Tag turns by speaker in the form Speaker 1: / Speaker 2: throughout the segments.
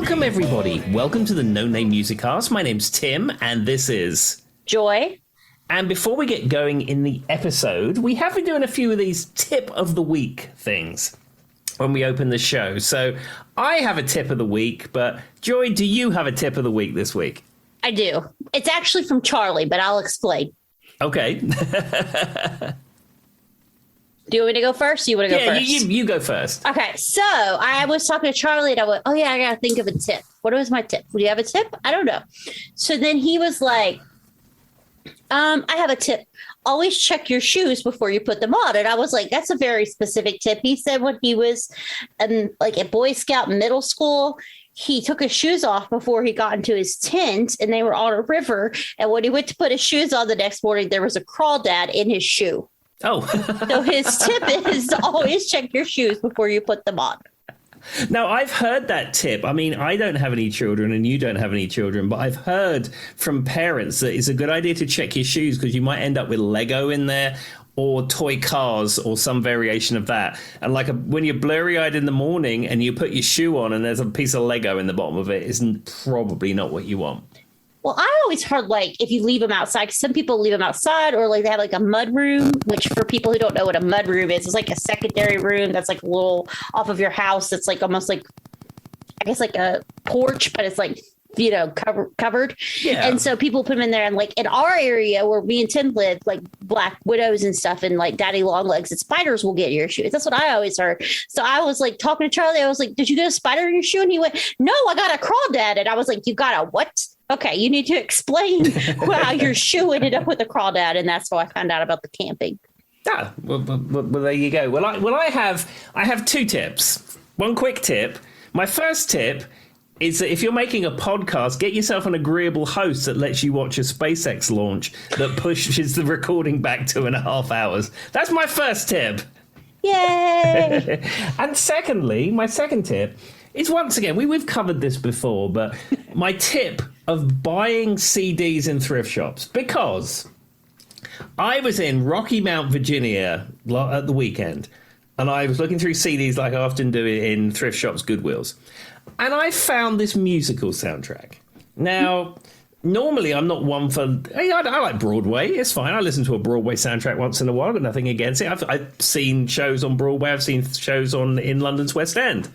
Speaker 1: Welcome, everybody. Welcome to the No Name Music Cast. My name's Tim, and this is
Speaker 2: Joy.
Speaker 1: And before we get going in the episode, we have been doing a few of these tip of the week things when we open the show. So I have a tip of the week, but Joy, do you have a tip of the week this week?
Speaker 2: I do. It's actually from Charlie, but I'll explain.
Speaker 1: Okay.
Speaker 2: Do you want me to go first? Or you want to go first?
Speaker 1: Yeah, you go first.
Speaker 2: Okay, so I was talking to Charlie and I went, oh yeah, I got to think of a tip. What was my tip? Do you have a tip? I don't know. So then he was like, I have a tip. Always check your shoes before you put them on. And I was like, that's a very specific tip. He said when he was like at Boy Scout middle school, he took his shoes off before he got into his tent and they were on a river. And when he went to put his shoes on the next morning, there was a crawdad in his shoe.
Speaker 1: Oh.
Speaker 2: So his tip is to always check your shoes before you put them on.
Speaker 1: Now, I've heard that tip. I mean, I don't have any children and you don't have any children, but I've heard from parents that it's a good idea to check your shoes because you might end up with Lego in there or toy cars or some variation of that. And like when you're blurry-eyed in the morning and you put your shoe on and there's a piece of Lego in the bottom of it, isn't probably not what you want.
Speaker 2: Well, I always heard like if you leave them outside, 'cause some people leave them outside or like they have like a mud room, which for people who don't know what a mud room is, it's like a secondary room that's like a little off of your house. That's like almost like, I guess like a porch, but it's like, you know, covered.
Speaker 1: Yeah.
Speaker 2: And so people put them in there and like in our area where me and Tim live, like black widows and stuff and like daddy long legs and spiders will get your shoes. That's what I always heard. So I was like talking to Charlie. I was like, did you get a spider in your shoe? And he went, no, I got a crawdad. And I was like, you got a what? Okay, you need to explain how your shoe ended up with a crawdad, and that's how I found out about the camping.
Speaker 1: Ah, well, there you go. Well, I have two tips. One quick tip. My first tip is that if you're making a podcast, get yourself an agreeable host that lets you watch a SpaceX launch that pushes the recording back 2.5 hours. That's my first tip.
Speaker 2: Yay!
Speaker 1: And secondly, my second tip is, once again, we've covered this before, but my tip of buying CDs in thrift shops, because I was in Rocky Mount, Virginia at the weekend, and I was looking through CDs like I often do in thrift shops, Goodwills, and I found this musical soundtrack. Now, normally I'm not one for... I like Broadway. It's fine. I listen to a Broadway soundtrack once in a while. I've got nothing against it. I've seen shows on Broadway. I've seen shows in London's West End.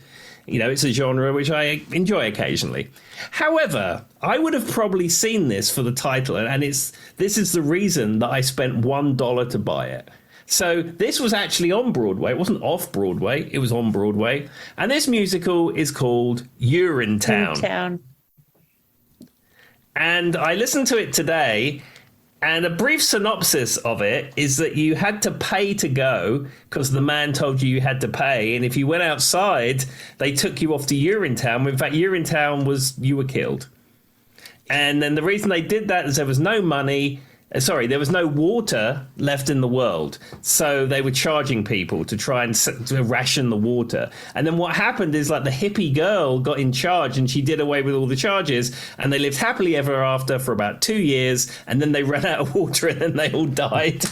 Speaker 1: You know, it's a genre which I enjoy occasionally. However, I would have probably seen this for the title, and this is the reason that I spent $1 to buy it. So this was actually on Broadway. It wasn't off Broadway. It was on Broadway. And this musical is called Urinetown. And I listened to it today, and a brief synopsis of it is that you had to pay to go because the man told you had to pay. And if you went outside, they took you off to Urinetown. In fact, Urinetown was you were killed. And then the reason they did that is there was no money. There was no water left in the world. So they were charging people to try and to ration the water. And then what happened is like the hippie girl got in charge and she did away with all the charges. And they lived happily ever after for about 2 years. And then they ran out of water and then they all died.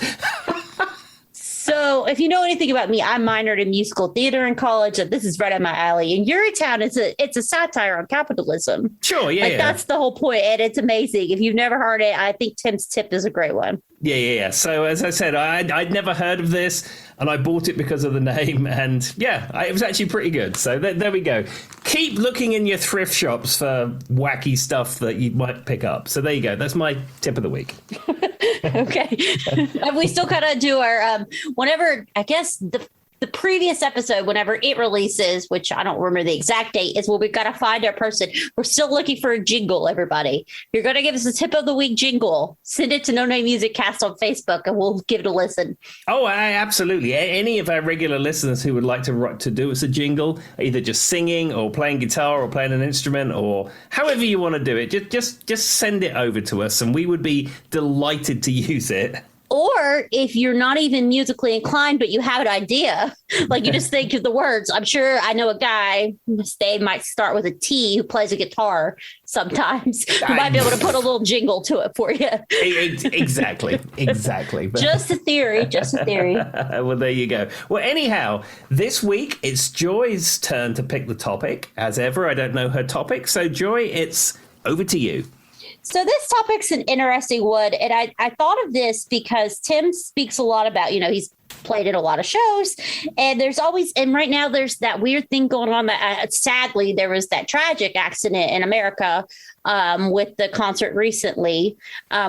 Speaker 2: So if you know anything about me, I minored in musical theater in college. And this is right up my alley. And Urinetown it's a satire on capitalism.
Speaker 1: Sure, yeah.
Speaker 2: That's the whole point, and it's amazing. If you've never heard it, I think Tim's tip is a great one.
Speaker 1: Yeah. So as I said, I'd never heard of this, and I bought it because of the name, and it was actually pretty good. So there we go. Keep looking in your thrift shops for wacky stuff that you might pick up. So there you go. That's my tip of the week.
Speaker 2: Okay. We still gotta do our whenever, I guess the previous episode, whenever it releases, which I don't remember the exact date, is where we've got to find our person. We're still looking for a jingle, everybody. If you're going to give us a tip of the week jingle, send it to No Name Music Cast on Facebook and we'll give it a listen.
Speaker 1: Oh, absolutely. Any of our regular listeners who would like to do us a jingle, either just singing or playing guitar or playing an instrument or however you want to do it, just send it over to us and we would be delighted to use it.
Speaker 2: Or if you're not even musically inclined, but you have an idea, like you just think of the words. I'm sure I know a guy, his name might start with a T, who plays a guitar sometimes. Who might be able to put a little jingle to it for you.
Speaker 1: Exactly.
Speaker 2: Just a theory.
Speaker 1: Well, there you go. Well, anyhow, this week it's Joy's turn to pick the topic. As ever, I don't know her topic. So, Joy, it's over to you.
Speaker 2: So this topic's an interesting one. And I thought of this because Tim speaks a lot about, he's played at a lot of shows, and there's always, and right now there's that weird thing going on that sadly there was that tragic accident in America with the concert recently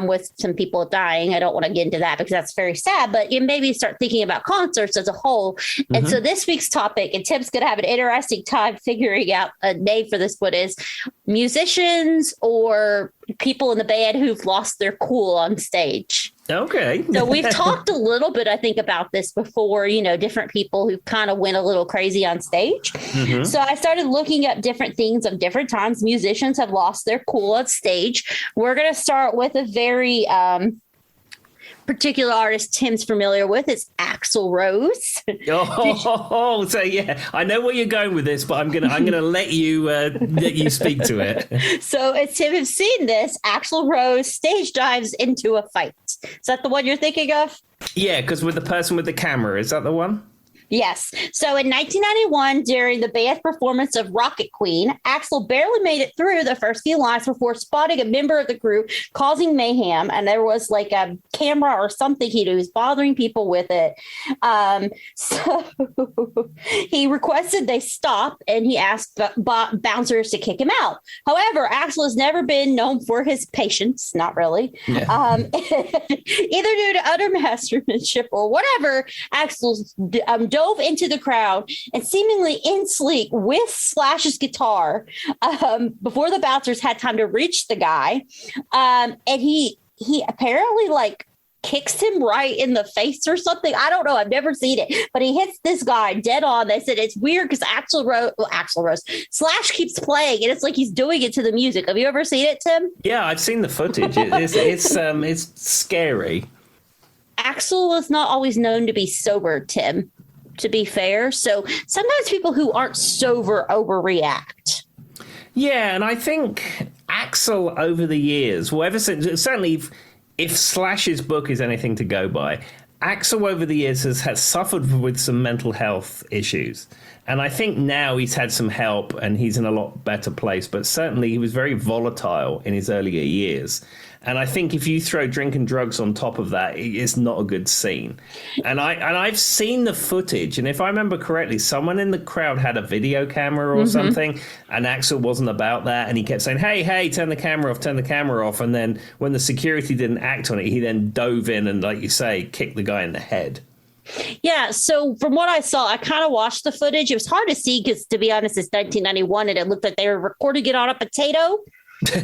Speaker 2: with some people dying. I don't want to get into that because that's very sad, but you maybe start thinking about concerts as a whole. Mm-hmm. And so this week's topic, and Tim's going to have an interesting time figuring out a name for this one, is musicians or people in the band who've lost their cool on stage.
Speaker 1: Okay.
Speaker 2: So we've talked a little bit, I think, about this before, different people who kind of went a little crazy on stage. Mm-hmm. So I started looking up different things of different times musicians have lost their cool on stage. We're going to start with a very particular artist Tim's familiar with. It's Axl Rose.
Speaker 1: So yeah, I know where you're going with this, but I'm gonna let you speak to it.
Speaker 2: So as Tim has seen this, Axl Rose stage dives into a fight. Is that the one you're thinking of?
Speaker 1: Yeah, because with the person with the camera, is that the one?
Speaker 2: Yes. So in 1991, during the band's performance of Rocket Queen, Axl barely made it through the first few lines before spotting a member of the group causing mayhem. And there was like a camera or something he was bothering people with it. So he requested they stop, and he asked bouncers to kick him out. However, Axl has never been known for his patience. Not really. Yeah. Either due to utter mastermanship or whatever, Axl dove into the crowd and seemingly in sleep with Slash's guitar before the bouncers had time to reach the guy. And he apparently kicks him right in the face or something. I don't know. I've never seen it, but he hits this guy dead on. They said it's weird because Axl Rose Slash keeps playing, and it's like he's doing it to the music. Have you ever seen it, Tim?
Speaker 1: Yeah, I've seen the footage. It's scary.
Speaker 2: Axl was not always known to be sober, Tim, to be fair. So sometimes people who aren't sober overreact.
Speaker 1: Yeah, and I think Axl over the years, well, ever since, certainly if Slash's book is anything to go by, Axl over the years has suffered with some mental health issues. And I think now he's had some help and he's in a lot better place. But certainly he was very volatile in his earlier years. And I think if you throw drink and drugs on top of that, it's not a good scene. And I've seen the footage, and if I remember correctly, someone in the crowd had a video camera or something, and Axl wasn't about that, and he kept saying, hey, turn the camera off. And then when the security didn't act on it, he then dove in and, like you say, kicked the guy in the head.
Speaker 2: Yeah, so from what I saw, I kind of watched the footage. It was hard to see because, to be honest, it's 1991, and it looked like they were recording it on a potato. But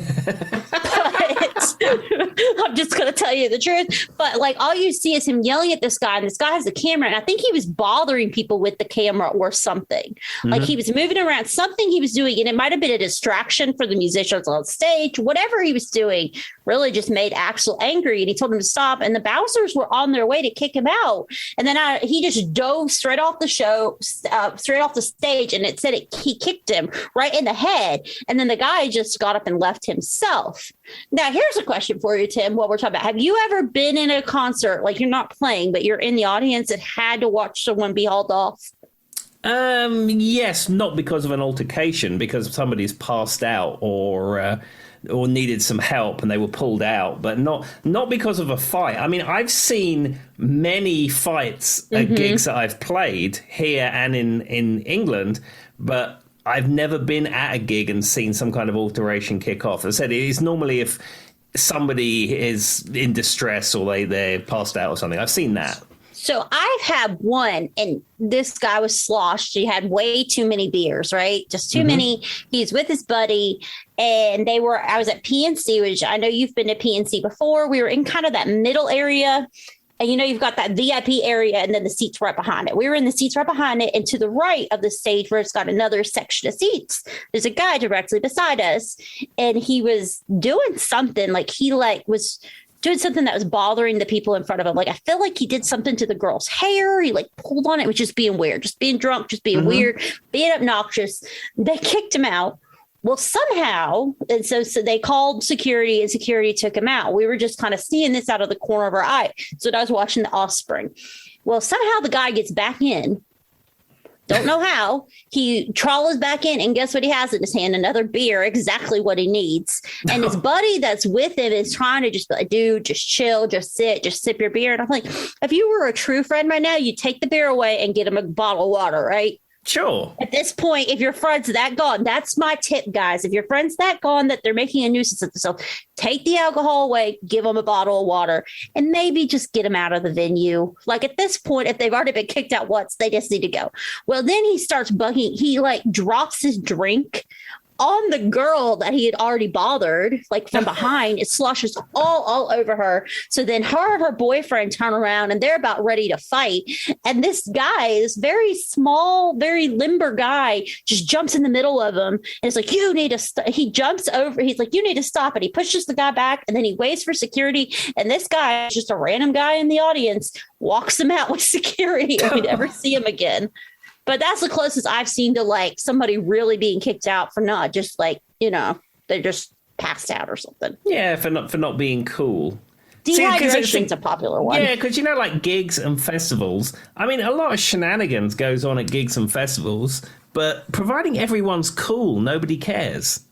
Speaker 2: I'm just going to tell you the truth. But all you see is him yelling at this guy, and this guy has a camera, and I think he was bothering people with the camera or something. Mm-hmm. He was moving around, something he was doing, and it might have been a distraction for the musicians on stage. Whatever he was doing really just made Axl angry, and he told him to stop, and the bouncers were on their way to kick him out. And then he just dove straight off the stage, and it said he kicked him right in the head. And then the guy just got up and left himself. Now, here's a question for you, Tim, what we're talking about. Have you ever been in a concert, you're not playing, but you're in the audience and had to watch someone be hauled off?
Speaker 1: Yes, not because of an altercation, because somebody's passed out or needed some help and they were pulled out, but not because of a fight. I mean, I've seen many fights at gigs that I've played here and in England, but I've never been at a gig and seen some kind of alteration kick off. As I said, it's normally if somebody is in distress or they're passed out or something. I've seen that.
Speaker 2: So I've had one, and this guy was sloshed. He had way too many beers, right? Just too many. He's with his buddy, and I was at PNC, which I know you've been to PNC before. We were in kind of that middle area. And, you've got that VIP area and then the seats right behind it. We were in the seats right behind it. And to the right of the stage where it's got another section of seats, there's a guy directly beside us. And he was doing something he was doing something that was bothering the people in front of him. Like, I feel like he did something to the girl's hair. He like pulled on it. It was just being weird, just being drunk, just being weird, being obnoxious. They kicked him out. Well, somehow, and so they called security, and security took him out. We were just kind of seeing this out of the corner of our eye. So I was watching The Offspring. Well, somehow the guy gets back in. Don't know how. He trawls back in, and guess what he has in his hand? Another beer, exactly what he needs. And his buddy that's with him is trying to just be like, dude, just chill, just sit, just sip your beer. And I'm like, if you were a true friend right now, you'd take the beer away and get him a bottle of water, right?
Speaker 1: Sure.
Speaker 2: At this point, if your friend's that gone, that's my tip, guys. If your friend's that gone that they're making a nuisance of themselves, take the alcohol away, give them a bottle of water, and maybe just get them out of the venue. Like at this point, if they've already been kicked out once, they just need to go. Well, then he starts bugging. He like drops his drink on the girl that he had already bothered, like from behind. It sloshes all over her. So then her and her boyfriend turn around and they're about ready to fight. And this guy, this very small, very limber guy, just jumps in the middle of them. And it's like, you need to he jumps over. He's like, you need to stop it. He pushes the guy back and then he waits for security. And this guy, just a random guy in the audience, walks him out with security and we never see him again. But that's the closest I've seen to like somebody really being kicked out for not just like, you know, they're just passed out or something.
Speaker 1: Yeah, for not being cool.
Speaker 2: Dehydration's a popular one.
Speaker 1: Yeah, because, you know, like gigs and festivals, I mean, a lot of shenanigans goes on at gigs and festivals, but providing everyone's cool, nobody cares.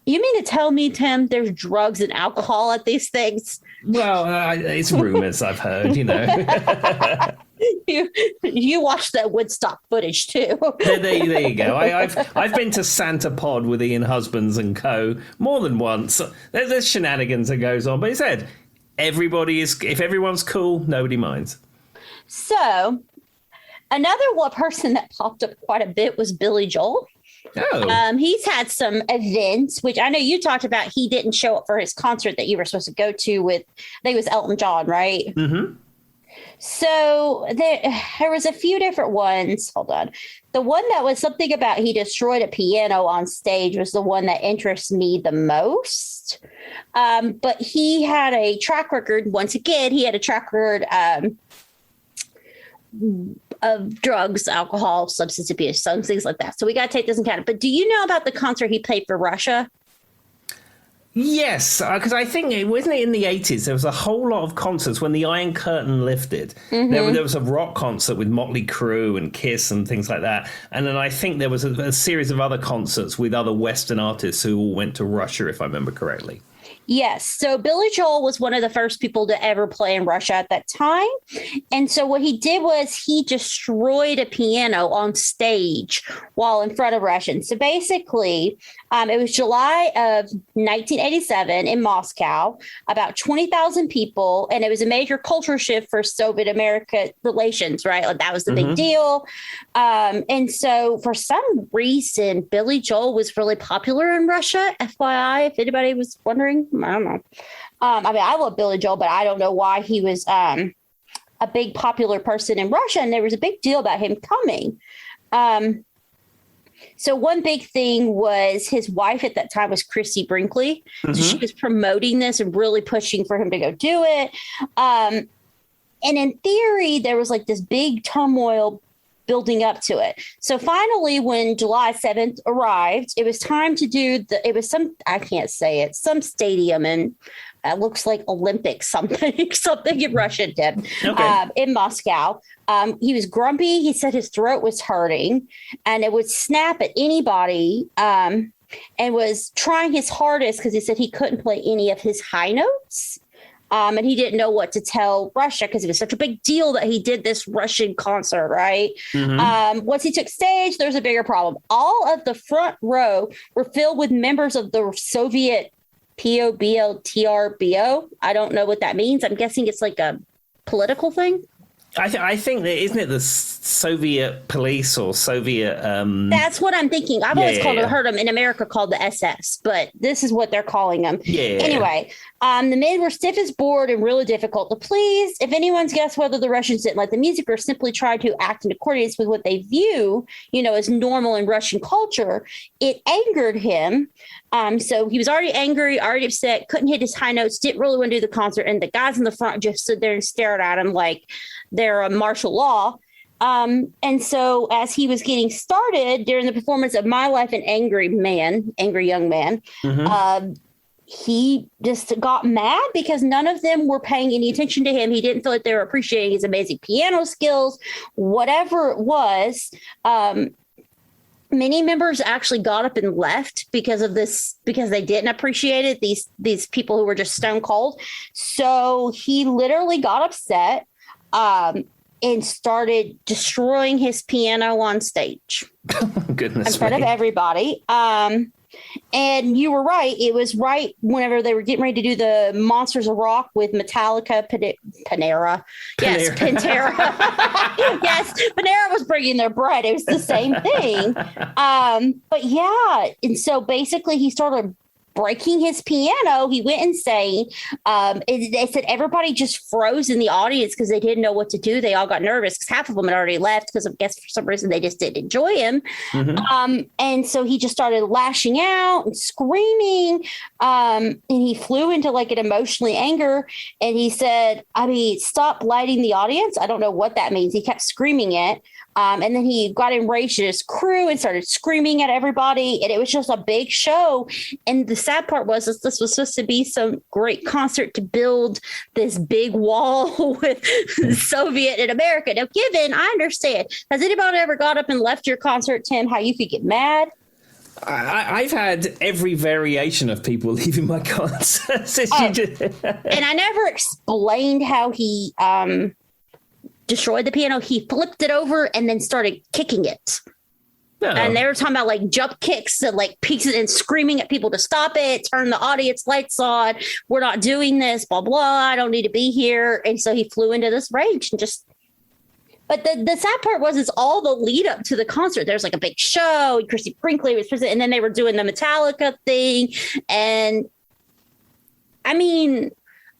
Speaker 2: You mean to tell me, Tim, there's drugs and alcohol at these things?
Speaker 1: Well, it's rumors I've heard, you know.
Speaker 2: You watched that Woodstock footage too.
Speaker 1: there you go. I've been to Santa Pod with Ian Husbands and co. more than once. There's shenanigans that goes on, but he said if everyone's cool, nobody minds.
Speaker 2: So another one person that popped up quite a bit was Billy Joel.
Speaker 1: Oh.
Speaker 2: He's had some events, which I know you talked about. He didn't show up for his concert that you were supposed to go to with, I think it was Elton John, right?
Speaker 1: Mm-hmm.
Speaker 2: So there was a few different ones. Hold on. The one that was something about he destroyed a piano on stage was the one that interests me the most. But he had a track record. Once again, he had a track record of drugs, alcohol, substance abuse, some things like that. So we got to take this into account. But do you know about the concert he played for Russia?
Speaker 1: Yes, because I think, wasn't it in the 80s, there was a whole lot of concerts when the Iron Curtain lifted. Mm-hmm. There was a rock concert with Motley Crue and Kiss and things like that. And then I think there was a series of other concerts with other Western artists who all went to Russia, if I remember correctly.
Speaker 2: Yes. So Billy Joel was one of the first people to ever play in Russia at that time. And so what he did was he destroyed a piano on stage while in front of Russians. So basically, it was July of 1987 in Moscow, about 20,000 people. And it was a major culture shift for Soviet America relations, right? Like that was the big deal. And so for some reason, Billy Joel was really popular in Russia, FYI, if anybody was wondering. I don't know. I mean, I love Billy Joel, but I don't know why he was a big popular person in Russia. And there was a big deal about him coming. So one big thing was his wife at that time was Chrissy Brinkley. Mm-hmm. So she was promoting this and really pushing for him to go do it. And in theory, there was like this big turmoil building up to it. So finally, when July 7th arrived, it was time to do I can't say it, some stadium and it looks like Olympic something in Russia, Deb, okay. In Moscow. He was grumpy. He said his throat was hurting and it would snap at anybody and was trying his hardest because he said he couldn't play any of his high notes. And he didn't know what to tell Russia because it was such a big deal that he did this Russian concert, right? Mm-hmm. Once he took stage, there's a bigger problem. All of the front row were filled with members of the Soviet POBLTRBO. I don't know what that means. I'm guessing it's like a political thing.
Speaker 1: I think that isn't it the Soviet police or Soviet?
Speaker 2: That's what I'm thinking. I've always heard them in America called the SS, but this is what they're calling them.
Speaker 1: Yeah.
Speaker 2: Anyway, The men were stiff as board and really difficult to please. If anyone's guessed whether the Russians didn't like the music or simply tried to act in accordance with what they view, as normal in Russian culture, it angered him. So he was already angry, already upset, couldn't hit his high notes, didn't really want to do the concert. And the guys in the front just stood there and stared at him like they're a martial law. And so as he was getting started during the performance of My Life, an Angry Young Man, he just got mad because none of them were paying any attention to him. He didn't feel like they were appreciating his amazing piano skills, whatever it was. Many members actually got up and left because of this, because they didn't appreciate it. These people who were just stone cold. So he literally got upset and started destroying his piano on stage.
Speaker 1: Goodness
Speaker 2: in front of everybody. And you were right. It was right whenever they were getting ready to do the Monsters of Rock with Metallica, Panera. Yes, Pantera. Yes, Panera was bringing their bread. It was the same thing. But yeah, and so basically he started breaking his piano. He went insane. They said everybody just froze in the audience because they didn't know what to do. They all got nervous because half of them had already left because I guess for some reason they just didn't enjoy him. And so he just started lashing out and screaming. And he flew into like an emotionally anger. And he said, stop lighting the audience. I don't know what that means. He kept screaming it. And then he got enraged at his crew and started screaming at everybody. And it was just a big show. And the sad part was this was supposed to be some great concert to build this big wall with Soviet and America. Now, given, I understand. Has anybody ever got up and left your concert, Tim, how you could get mad?
Speaker 1: I've had every variation of people leaving my concerts.
Speaker 2: And I never explained how he destroyed the piano. He flipped it over and then started kicking it. No. And they were talking about like jump kicks and like peeks and screaming at people to stop it, turn the audience lights on. We're not doing this, blah, blah. I don't need to be here. And so he flew into this rage and just. But the sad part was, it's all the lead up to the concert. There's like a big show. And Christy Brinkley was presenting, and then they were doing the Metallica thing. And I mean,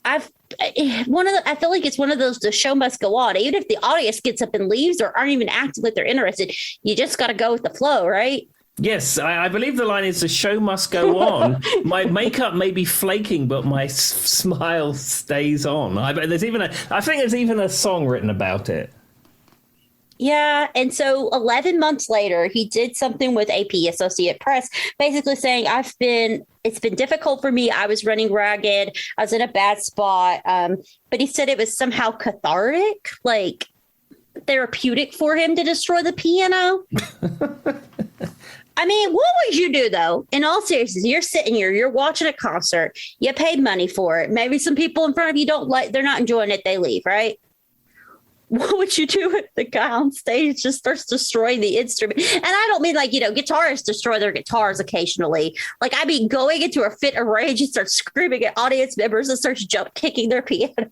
Speaker 2: I feel like it's one of those, the show must go on. Even if the audience gets up and leaves or aren't even acting like they're interested, you just got to go with the flow, right?
Speaker 1: Yes, I believe the line is the show must go on. My makeup may be flaking, but my smile stays on. I think there's even a song written about it.
Speaker 2: Yeah. And so 11 months later, he did something with AP, Associated Press, basically saying, it's been difficult for me. I was running ragged. I was in a bad spot. But he said it was somehow cathartic, like therapeutic for him to destroy the piano. I mean, what would you do, though? In all seriousness, you're sitting here, you're watching a concert, you paid money for it. Maybe some people in front of you they're not enjoying it, they leave, right? What would you do if the guy on stage just starts destroying the instrument? And I don't mean like, guitarists destroy their guitars occasionally. Like, I mean, going into a fit of rage and start screaming at audience members and starts jump kicking their piano.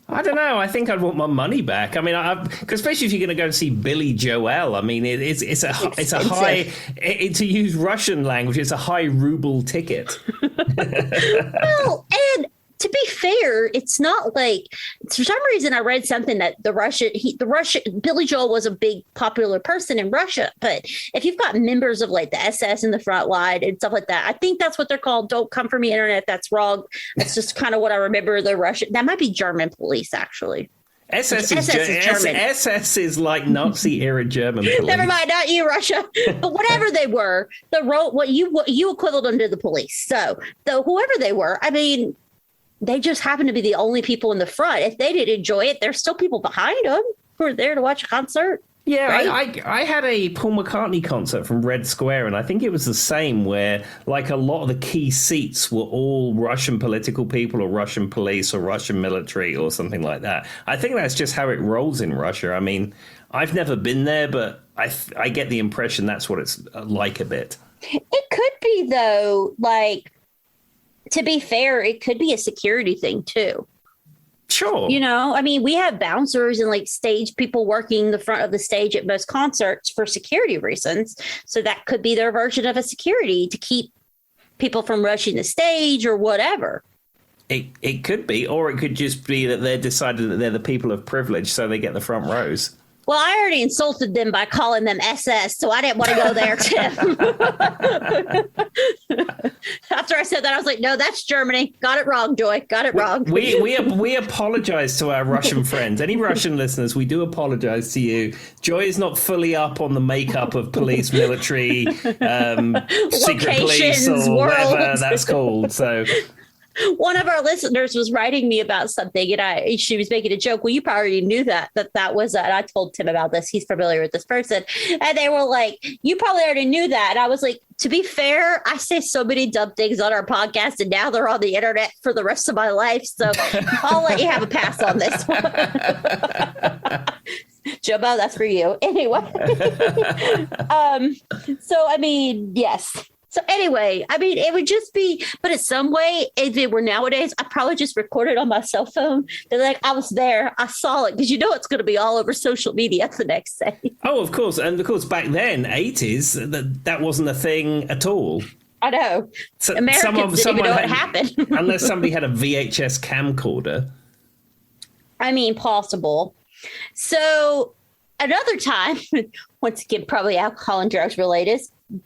Speaker 1: I don't know. I think I'd want my money back. I mean, because especially if you're going to go and see Billy Joel. I mean, it's a high, to use Russian language, it's a high ruble ticket.
Speaker 2: Well, and to be fair, it's not like, for some reason I read something that Billy Joel was a big popular person in Russia. But if you've got members of like the SS in the front line and stuff like that, I think that's what they're called. Don't come for me, internet. That's wrong. That's just kind of what I remember. The Russian, that might be German police, actually.
Speaker 1: SS is German. SS is like Nazi era German police.
Speaker 2: Never mind, not you, Russia. But whatever they were, what you equivalent to the police. So whoever they were, I mean, they just happen to be the only people in the front. If they didn't enjoy it, there's still people behind them who are there to watch a concert.
Speaker 1: Yeah,
Speaker 2: right?
Speaker 1: I had a Paul McCartney concert from Red Square, and I think it was the same, where like a lot of the key seats were all Russian political people or Russian police or Russian military or something like that. I think that's just how it rolls in Russia. I mean, I've never been there, but I get the impression that's what it's like a bit.
Speaker 2: It could be, though, like, to be fair, it could be a security thing, too.
Speaker 1: Sure.
Speaker 2: I mean, we have bouncers and like stage people working the front of the stage at most concerts for security reasons. So that could be their version of a security to keep people from rushing the stage or whatever.
Speaker 1: It could be, or it could just be that they're decided that they're the people of privilege, so they get the front rows.
Speaker 2: Well, I already insulted them by calling them SS, so I didn't want to go there, Tim. After I said that, I was like, no, that's Germany. Got it wrong, Joy. Got it wrong.
Speaker 1: We apologize to our Russian friends. Any Russian listeners, we do apologize to you. Joy is not fully up on the makeup of police, military, secret police, or whatever that's called. So...
Speaker 2: One of our listeners was writing me about something, and she was making a joke. Well, you probably knew that was, and I told Tim about this. He's familiar with this person. And they were like, you probably already knew that. And I was like, to be fair, I say so many dumb things on our podcast, and now they're on the internet for the rest of my life. So I'll let you have a pass on this one. Jumbo, that's for you. Anyway. So, I mean, yes. So anyway, I mean, it would just be, but in some way, if it were nowadays, I'd probably just record it on my cell phone. They're like, I was there, I saw it, because it's going to be all over social media the next day.
Speaker 1: Oh, of course. And of course, back then, 80s, that wasn't a thing at all.
Speaker 2: I know. So Americans didn't even know what happened.
Speaker 1: Unless somebody had a VHS camcorder.
Speaker 2: I mean, possible. So another time, once again, probably alcohol and drugs related,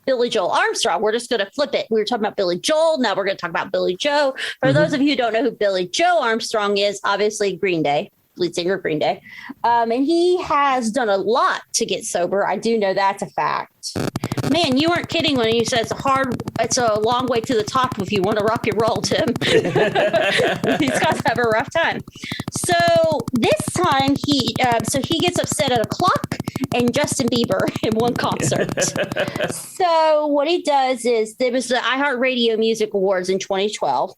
Speaker 2: Billy Joel Armstrong. We're just going to flip it. We were talking about Billy Joel. Now we're going to talk about Billy Joe. For those of you who don't know who Billy Joe Armstrong is, obviously Green Day, lead singer of Green Day. And he has done a lot to get sober. I do know that's a fact. Man, you weren't kidding when you said it's a long way to the top if you want to rock and roll, Tim. These guys have a rough time. So this time he gets upset at a clock and Justin Bieber in one concert. So what he does is, there was the iHeartRadio Music Awards in 2012.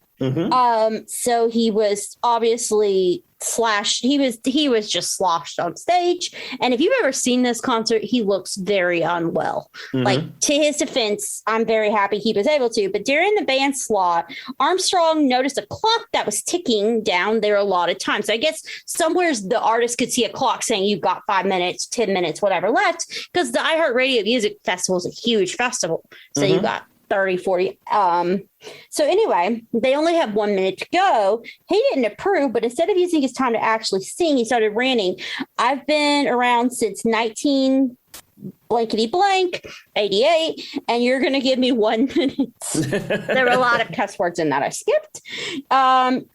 Speaker 2: So he was obviously slashed. He was just sloshed on stage. And if you've ever seen this concert, he looks very unwell. Like, to his defense, I'm very happy he was able to. But during the band slot, Armstrong noticed a clock that was ticking down their allotted time. So I guess somewhere the artist could see a clock saying you've got 5 minutes, 10 minutes, whatever left, because the iHeartRadio Music Festival is a huge festival. So you got 30, 40. So anyway, they only have 1 minute to go. He didn't approve, but instead of using his time to actually sing, he started ranting. I've been around since 19 blankety blank 88, and you're going to give me 1 minute. There were a lot of cuss words in that I skipped.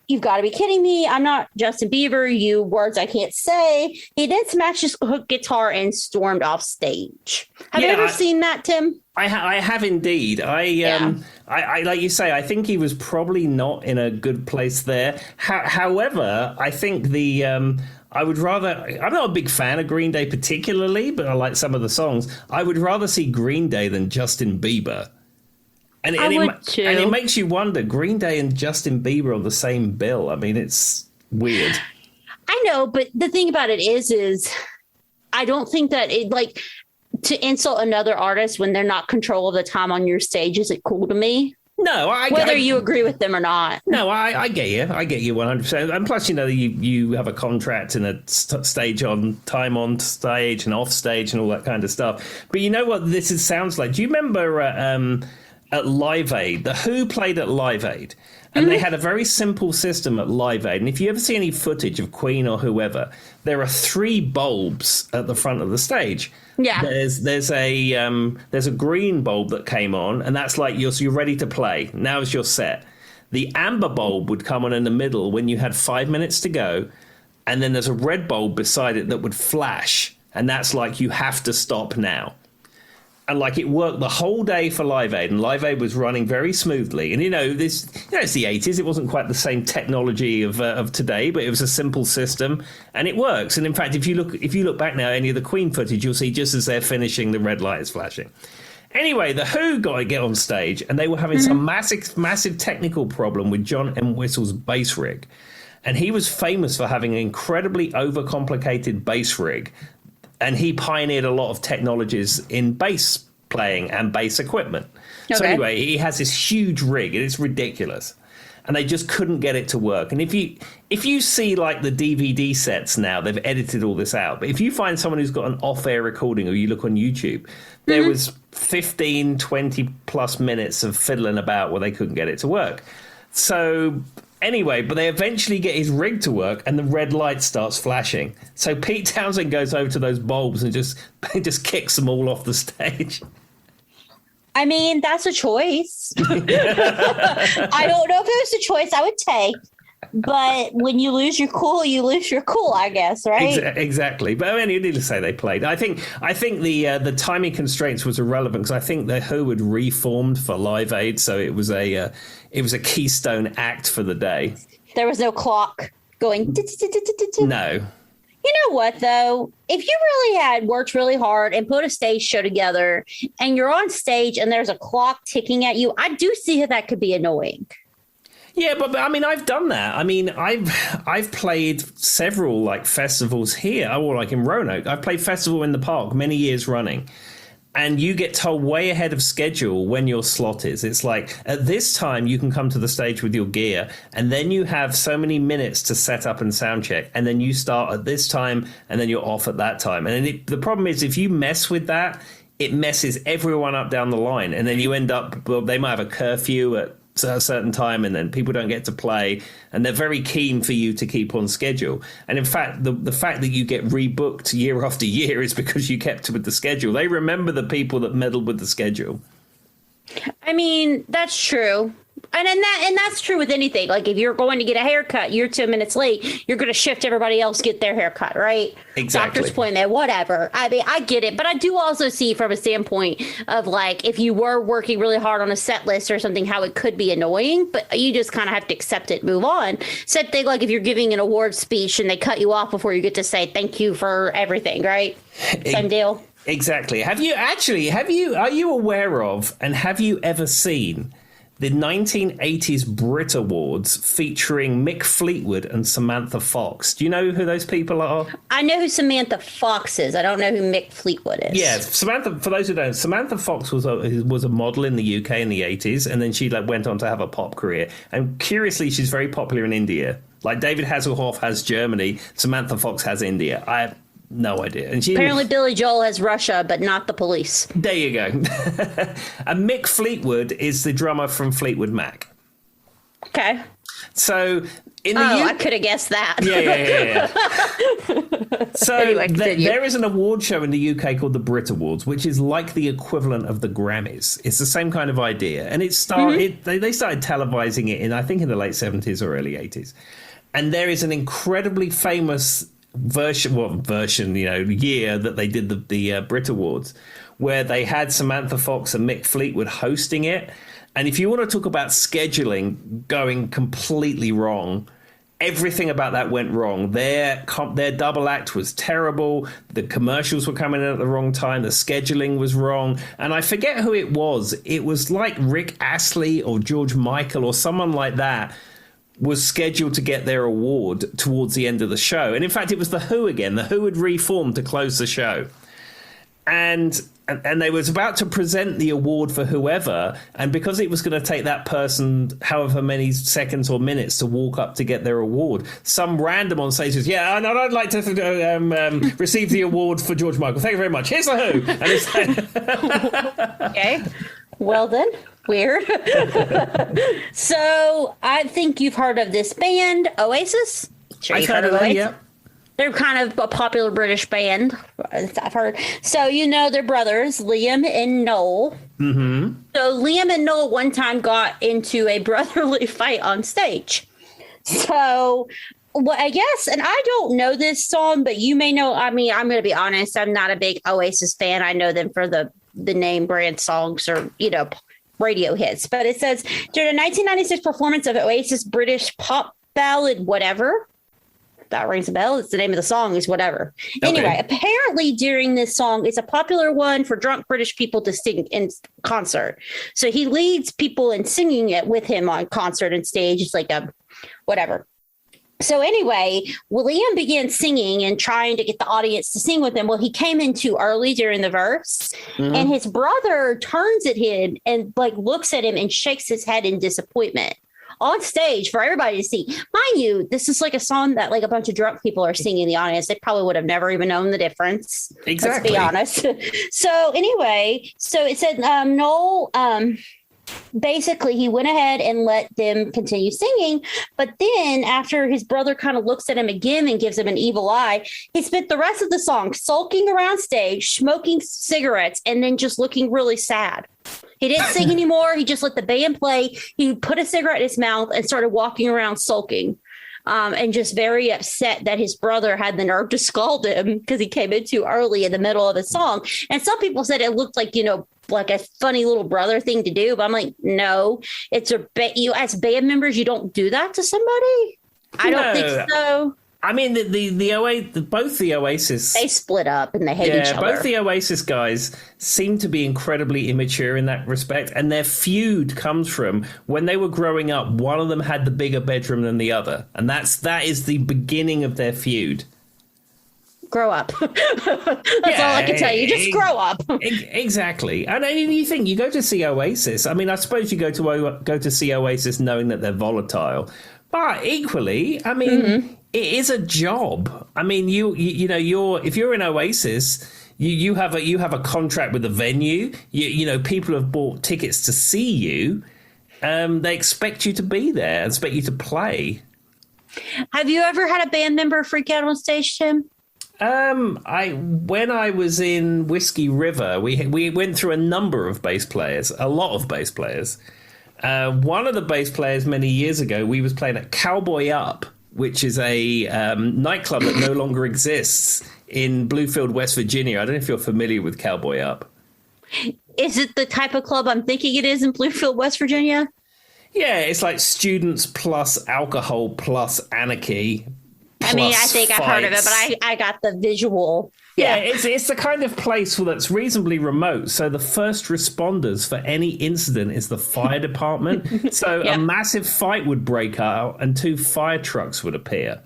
Speaker 2: You've got to be kidding me. I'm not Justin Bieber. You words I can't say. He then smashed his guitar and stormed off stage. Have you ever seen that, Tim?
Speaker 1: I have indeed. I like you say, I think he was probably not in a good place there. However, I think I would rather, I'm not a big fan of Green Day particularly, but I like some of the songs. I would rather see Green Day than Justin Bieber. And it makes you wonder, Green Day and Justin Bieber on the same bill. I mean, it's weird.
Speaker 2: I know, but the thing about it is I don't think that it, like, to insult another artist when they're not control of the time on your stage isn't cool to me.
Speaker 1: No,
Speaker 2: whether you agree with them or not.
Speaker 1: No, I get you. I get you 100%. And plus, you have a contract and a stage on time on stage and off stage and all that kind of stuff. But you know what sounds like? Do you remember at Live Aid? The Who played at Live Aid. And they had a very simple system at Live Aid. And if you ever see any footage of Queen or whoever, there are 3 bulbs at the front of the stage. Yeah. There's a green bulb that came on, and that's like you're ready to play. Now is your set. The amber bulb would come on in the middle when you had 5 minutes to go, and then there's a red bulb beside it that would flash, and that's like you have to stop now. And like it worked the whole day for Live Aid, and Live Aid was running very smoothly. And it's the 80s; it wasn't quite the same technology of today, but it was a simple system, and it works. And in fact, if you look back now, any of the Queen footage, you'll see just as they're finishing, the red light is flashing. Anyway, the Who got to get on stage, and they were having some massive technical problem with John Entwistle's bass rig, and he was famous for having an incredibly overcomplicated bass rig. And he pioneered a lot of technologies in bass playing and bass equipment. Okay. So anyway, he has this huge rig, and it's ridiculous. And they just couldn't get it to work. And if you see like the DVD sets now, they've edited all this out. But if you find someone who's got an off-air recording, or you look on YouTube, there was 15, 20 plus minutes of fiddling about where they couldn't get it to work. So Anyway, but they eventually get his rig to work and the red light starts flashing. So Pete Townsend goes over to those bulbs and just kicks them all off the stage.
Speaker 2: I mean, that's a choice. I don't know if it was a choice I would take. But when you lose your cool, you lose your cool, I guess, right?
Speaker 1: Exactly. But I mean, you need to say they played. I think the timing constraints was irrelevant because I think the Who had reformed for Live Aid, so it was a keystone act for the day. There
Speaker 2: was no clock going.
Speaker 1: No.
Speaker 2: You know what, though? If you really had worked really hard and put a stage show together and you're on stage and there's a clock ticking at you, I do see how that could be annoying.
Speaker 1: Yeah, but I mean, I've done that. I mean, I've played several like festivals here, or like in Roanoke. I've played Festival in the Park many years running, and you get told way ahead of schedule when your slot is. It's like at this time you can come to the stage with your gear, and then you have so many minutes to set up and sound check, and then you start at this time, and then you're off at that time. And then the problem is if you mess with that, it messes everyone up down the line, and then you end up. Well, they might have a curfew at a certain time and then people don't get to play, and they're very keen for you to keep on schedule. And in fact, the fact that you get rebooked year after year is because you kept with the schedule. They remember the people that meddled with the schedule.
Speaker 2: I mean, that's true. And that's true with anything. Like if you're going to get a haircut, you're 2 minutes late, you're going to shift everybody else get their haircut, right?
Speaker 1: Exactly.
Speaker 2: Doctor's appointment, whatever. I mean, I get it. But I do also see from a standpoint of like if you were working really hard on a set list or something, how it could be annoying, but you just kind of have to accept it, move on. Same thing like if you're giving an award speech and they cut you off before you get to say thank you for everything, right? Same deal.
Speaker 1: Exactly. Are you aware of and have you ever seen the 1980s Brit Awards featuring Mick Fleetwood and Samantha Fox? Do you know who those people are?
Speaker 2: I know who Samantha Fox is. I don't know who Mick Fleetwood is.
Speaker 1: Yeah, Samantha. For those who don't, Samantha Fox was a model in the UK in the 80s, and then she went on to have a pop career. And curiously, she's very popular in India. Like David Hasselhoff has Germany, Samantha Fox has India. I have no idea. And
Speaker 2: apparently Billy Joel has Russia, but not the Police.
Speaker 1: There you go. And Mick Fleetwood is the drummer from Fleetwood Mac.
Speaker 2: Okay.
Speaker 1: So
Speaker 2: I could have guessed that.
Speaker 1: Yeah. So
Speaker 2: anyway,
Speaker 1: there is an award show in the UK called the Brit Awards, which is like the equivalent of the Grammys. It's the same kind of idea, and it started. They started televising it in the late 70s or early 80s, and there is an incredibly famous year that they did the Brit Awards, where they had Samantha Fox and Mick Fleetwood hosting it. And if you want to talk about scheduling going completely wrong, everything about that went wrong. Their double act was terrible. The commercials were coming in at the wrong time. The scheduling was wrong. And I forget who it was. It was like Rick Astley or George Michael or someone like that was scheduled to get their award towards the end of the show. And in fact, it was the Who again. The Who had reformed to close the show. And they was about to present the award for whoever, and because it was going to take that person however many seconds or minutes to walk up to get their award, some random on stage says, "Yeah, and I'd like to receive the award for George Michael. Thank you very much. Here's the Who." And it's
Speaker 2: okay, well then, weird. So I think you've heard of this band, Oasis.
Speaker 1: Sure, I've heard of them. Yeah.
Speaker 2: They're kind of a popular British band, I've heard. So, they're brothers, Liam and Noel.
Speaker 1: Mm-hmm.
Speaker 2: So Liam and Noel one time got into a brotherly fight on stage. So, I guess, and I don't know this song, but you may know, I mean, I'm going to be honest, I'm not a big Oasis fan. I know them for the name brand songs or, radio hits. But it says, during a 1996 performance of Oasis British pop ballad, whatever. That rings a bell. It's the name of the song is whatever. Okay. Anyway, apparently during this song, it's a popular one for drunk British people to sing in concert. So he leads people in singing it with him on concert and stage. It's like a whatever. So anyway, William began singing and trying to get the audience to sing with him. Well, he came in too early during the verse, and his brother turns at him and looks at him and shakes his head in disappointment. On stage for everybody to see. Mind you, this is a song that a bunch of drunk people are singing in the audience. They probably would have never even known the difference.
Speaker 1: Exactly.
Speaker 2: Let's be honest. So anyway, so it said Noel basically he went ahead and let them continue singing. But then after his brother kind of looks at him again and gives him an evil eye, he spent the rest of the song sulking around stage, smoking cigarettes, and then just looking really sad. He didn't sing anymore. He just let the band play. He put a cigarette in his mouth and started walking around sulking. And just very upset that his brother had the nerve to scold him because he came in too early in the middle of a song. And some people said it looked like, like a funny little brother thing to do. But I'm like, no, it's you as band members, you don't do that to somebody. I don't think so.
Speaker 1: I mean, both the Oasis,
Speaker 2: they split up and they hate each other.
Speaker 1: Both the Oasis guys seem to be incredibly immature in that respect, and their feud comes from when they were growing up. One of them had the bigger bedroom than the other, and that is the beginning of their feud.
Speaker 2: Grow up. That's all I can tell you. Just grow up.
Speaker 1: Exactly. And you think you go to see Oasis. I mean, I suppose you go to see Oasis knowing that they're volatile, but equally, I mean. It is a job. I mean, if you're in Oasis, you have a contract with the venue. People have bought tickets to see you. They expect you to be there, expect you to play.
Speaker 2: Have you ever had a band member freak out on stage, Tim?
Speaker 1: When I was in Whiskey River, we went through a number of bass players, a lot of bass players. One of the bass players many years ago, we was playing at Cowboy Up, which is a nightclub that no longer exists in Bluefield, West Virginia. I don't know if you're familiar with Cowboy Up.
Speaker 2: Is it the type of club I'm thinking it is in Bluefield, West Virginia?
Speaker 1: Yeah, it's like students plus alcohol plus anarchy.
Speaker 2: I mean, I think I've heard of it, but I got the visual.
Speaker 1: Yeah, it's the kind of place that's reasonably remote. So the first responders for any incident is the fire department. So a massive fight would break out and 2 fire trucks would appear.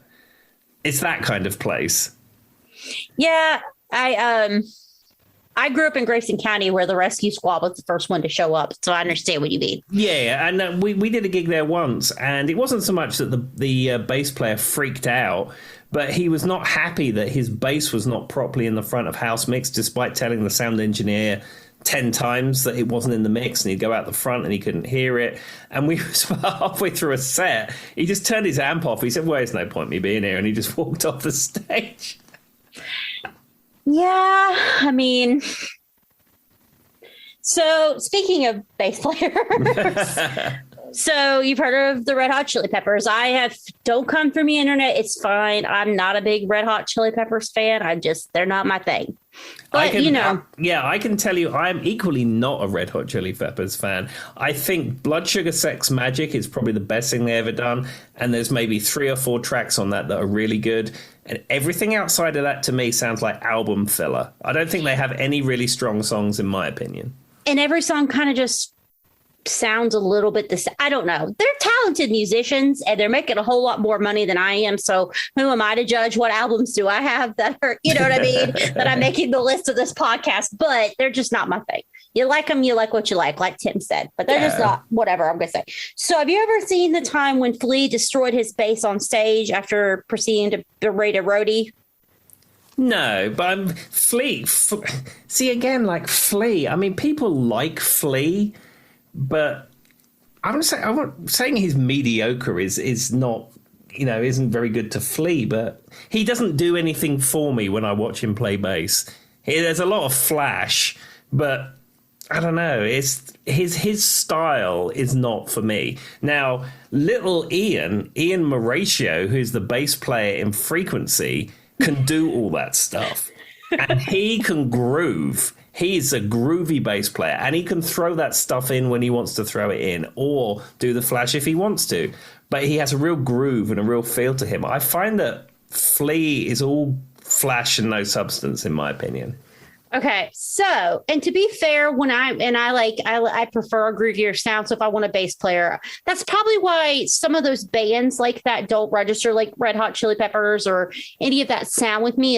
Speaker 1: It's that kind of place. Yeah,
Speaker 2: I grew up in Grayson County where the rescue squad was the first one to show up. So I understand what you mean.
Speaker 1: Yeah, and we did a gig there once, and it wasn't so much that the bass player freaked out, but he was not happy that his bass was not properly in the front of house mix, despite telling the sound engineer 10 times that it wasn't in the mix, and he'd go out the front and he couldn't hear it. And we was halfway through a set, he just turned his amp off. He said, well, there's no point me being here, and he just walked off the stage.
Speaker 2: Yeah, I mean, so speaking of bass players, so you've heard of the Red Hot Chili Peppers. Don't come for me, internet. It's fine. I'm not a big Red Hot Chili Peppers fan. they're not my thing. But,
Speaker 1: I can tell you I'm equally not a Red Hot Chili Peppers fan. I think Blood Sugar Sex Magic is probably the best thing they ever done. And there's maybe 3 or 4 tracks on that are really good. And everything outside of that to me sounds like album filler. I don't think they have any really strong songs, in my opinion.
Speaker 2: And every song kind of just sounds a little bit the same. I don't know. They're talented musicians and they're making a whole lot more money than I am. So who am I to judge? What albums do I have that are, you know what I mean? That I'm making the list of this podcast, but they're just not my thing. You like them, you like what you like Tim said, but they're just not whatever I'm going to say. So have you ever seen the time when Flea destroyed his bass on stage after proceeding to berate a roadie?
Speaker 1: No, but Flea. See, again, like Flea. I mean, people like Flea, but I'm saying he's mediocre is not, isn't very good to Flea, but he doesn't do anything for me when I watch him play bass. There's a lot of flash, but I don't know. It's his style is not for me. Now, little Ian Mauricio, who's the bass player in Frequency, can do all that stuff. And he can groove. He's a groovy bass player, and he can throw that stuff in when he wants to throw it in, or do the flash if he wants to. But he has a real groove and a real feel to him. I find that Flea is all flash and no substance, in my opinion.
Speaker 2: Okay, so, and to be fair, I prefer a groovier sound. So if I want a bass player, that's probably why some of those bands like that don't register, like Red Hot Chili Peppers or any of that sound with me.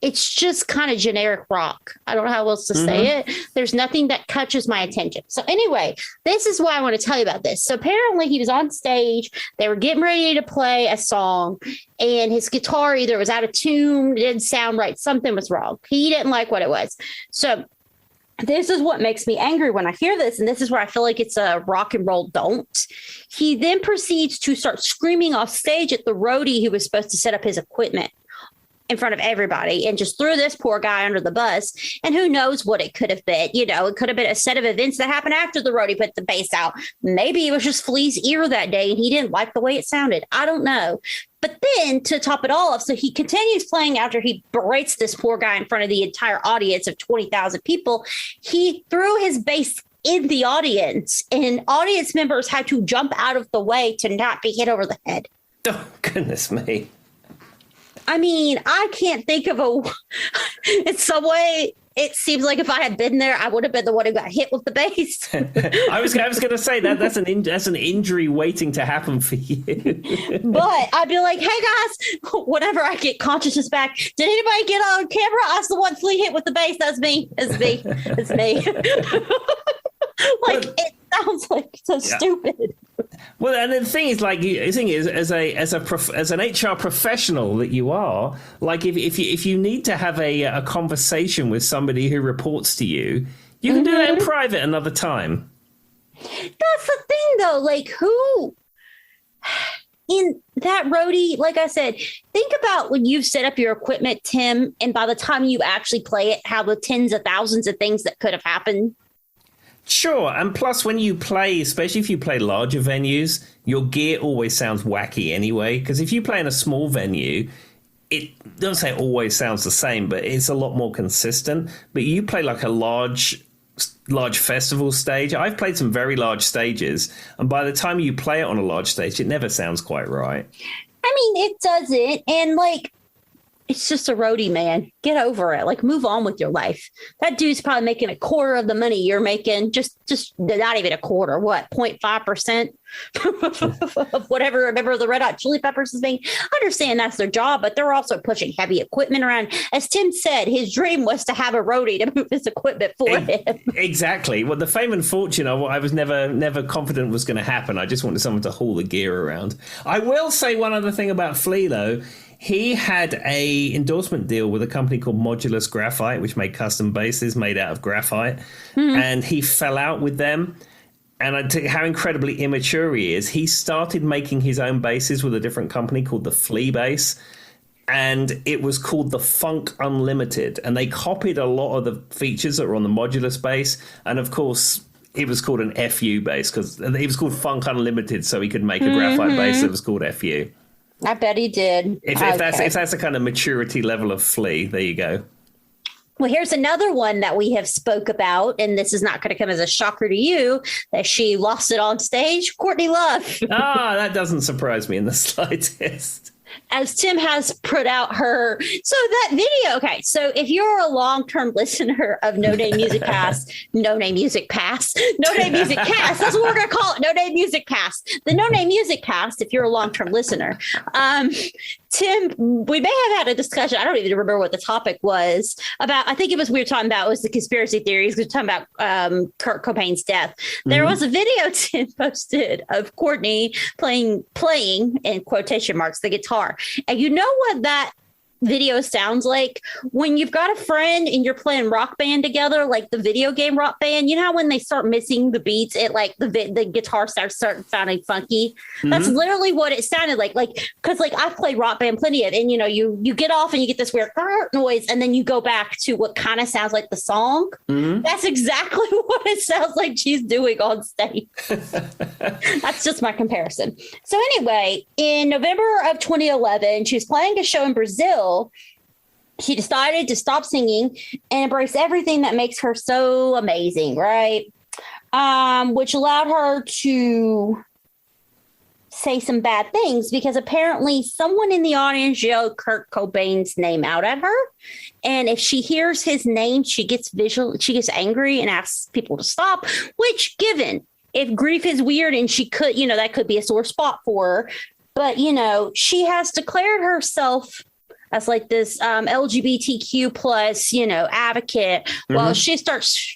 Speaker 2: It's just kind of generic rock. I don't know how else to say it. There's nothing that catches my attention. So anyway, this is why I want to tell you about this. So apparently he was on stage. They were getting ready to play a song, and his guitar either was out of tune, it didn't sound right. Something was wrong. He didn't like what it was. So this is what makes me angry when I hear this. And this is where I feel like it's a rock and roll don't. He then proceeds to start screaming off stage at the roadie who was supposed to set up his equipment in front of everybody and just threw this poor guy under the bus. And who knows what it could have been. You know, it could have been a set of events that happened after the roadie put the bass out. Maybe it was just Flea's ear that day and he didn't like the way it sounded. I don't know. But then to top it all off, so he continues playing after he berates this poor guy in front of the entire audience of 20,000 people. He threw his bass in the audience and audience members had to jump out of the way to not be hit over the head.
Speaker 1: Oh, goodness me.
Speaker 2: I mean, I can't think of in some way, it seems like if I had been there, I would have been the one who got hit with the bass.
Speaker 1: I was going to say that's an injury waiting to happen for you.
Speaker 2: But I'd be like, hey guys, whenever I get consciousness back, did anybody get on camera? I was the one Flea hit with the bass. That's me. It's me. It's me. Like, it sounds like so stupid.
Speaker 1: Well, and the thing is, like, the thing is, as an HR professional that you are, like, if you need to have a conversation with somebody who reports to you, you can do that in private another time.
Speaker 2: That's the thing, though. Like, who in that roadie? Like I said, think about when you've set up your equipment, Tim, and by the time you actually play it, how the tens of thousands of things that could have happened.
Speaker 1: Sure, and plus when you play, especially if you play larger venues, your gear always sounds wacky anyway, because if you play in a small venue, it doesn't say it always sounds the same, but it's a lot more consistent. But you play like a large festival stage. I've played some very large stages, and by the time you play it on a large stage, it never sounds quite right.
Speaker 2: I mean, it doesn't, and like, it's just a roadie, man. Get over it. Like, move on with your life. That dude's probably making a quarter of the money you're making. Just not even a quarter. What, 0.5% of whatever a member of the Red Hot Chili Peppers is making? I understand that's their job, but they're also pushing heavy equipment around. As Tim said, his dream was to have a roadie to move his equipment for him.
Speaker 1: Exactly. Well, the fame and fortune of what I was never confident was going to happen. I just wanted someone to haul the gear around. I will say one other thing about Flea, though. He had a endorsement deal with a company called Modulus Graphite, which made custom basses made out of graphite. And he fell out with them. And how incredibly immature he is, he started making his own basses with a different company called the Flea Bass. And it was called the Funk Unlimited. And they copied a lot of the features that were on the Modulus bass. And of course, it was called an FU bass because it was called Funk Unlimited. So he could make a graphite bass that was called FU.
Speaker 2: I bet he did.
Speaker 1: If that's the kind of maturity level of Flea, there you go.
Speaker 2: Well, here's another one that we have spoke about, and this is not going to come as a shocker to you, that she lost it on stage. Courtney Love.
Speaker 1: That doesn't surprise me in the slightest.
Speaker 2: As Tim has put out her. So that video. Okay. So if you're a long-term listener of No Name Music Cast, that's what we're going to call it. No Name Music Cast. The No Name Music Cast, if you're a long-term listener. Tim, we may have had a discussion. I don't even remember what the topic was about. I think we were talking about was the conspiracy theories. We were talking about Kurt Cobain's death. There was a video Tim posted of Courtney playing in quotation marks the guitar. And you know what that video sounds like? When you've got a friend and you're playing Rock Band together, like the video game Rock Band, you know how when they start missing the beats, it like the guitar starts sounding funky. That's literally what it sounded like because like I've played Rock Band plenty of, and you know you get off and you get this weird noise and then you go back to what kind of sounds like the song. That's exactly what it sounds like she's doing on stage. That's just my comparison. So anyway, in November of 2011, she was playing a show in Brazil. She decided to stop singing and embrace everything that makes her so amazing, right? Which allowed her to say some bad things because apparently someone in the audience yelled Kurt Cobain's name out at her. And if she hears his name, she gets angry and asks people to stop, which given if grief is weird and she could, that could be a sore spot for her. But, she has declared herself as like this LGBTQ plus, advocate, while she starts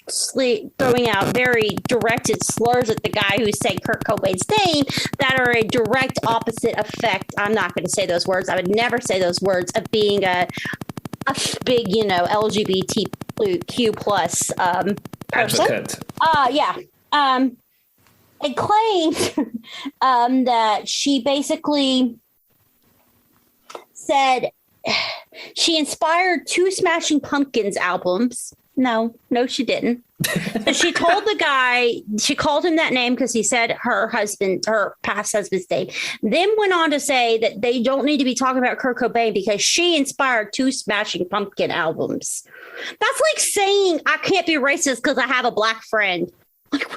Speaker 2: throwing out very directed slurs at the guy who's saying Kurt Cobain's name that are a direct opposite effect. I'm not going to say those words. I would never say those words of being a big, LGBTQ plus person.
Speaker 1: Advocate.
Speaker 2: Yeah. It claimed that she basically said she inspired 2 Smashing Pumpkins albums. No, she didn't. But she told the guy, she called him that name because he said her past husband's name. Then went on to say that they don't need to be talking about Kurt Cobain because she inspired 2 Smashing Pumpkin albums. That's like saying I can't be racist because I have a black friend.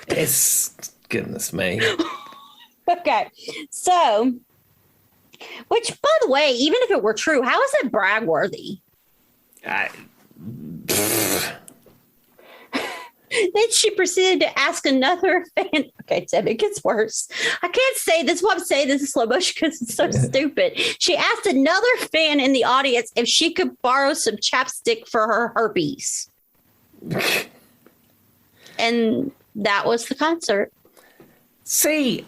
Speaker 1: It's goodness me.
Speaker 2: Okay, so, which, by the way, even if it were true, how is it brag worthy? Then she proceeded to ask another fan. Okay, Tim, it gets worse. I can't say this. Why I'm saying this in slow motion because it's so stupid. She asked another fan in the audience if she could borrow some chapstick for her herpes. And that was the concert.
Speaker 1: See,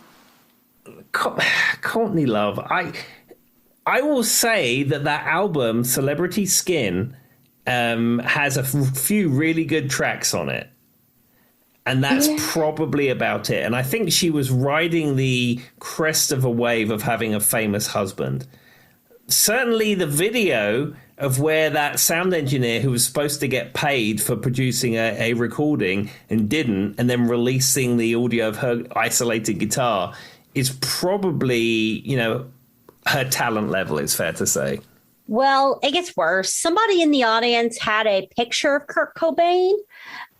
Speaker 1: Courtney Love, I will say that album, Celebrity Skin, has a few really good tracks on it. And that's probably about it. And I think she was riding the crest of a wave of having a famous husband. Certainly the video of where that sound engineer who was supposed to get paid for producing a recording and didn't, and then releasing the audio of her isolated guitar is probably, her talent level, it's fair to say.
Speaker 2: Well, it gets worse. Somebody in the audience had a picture of Kurt Cobain.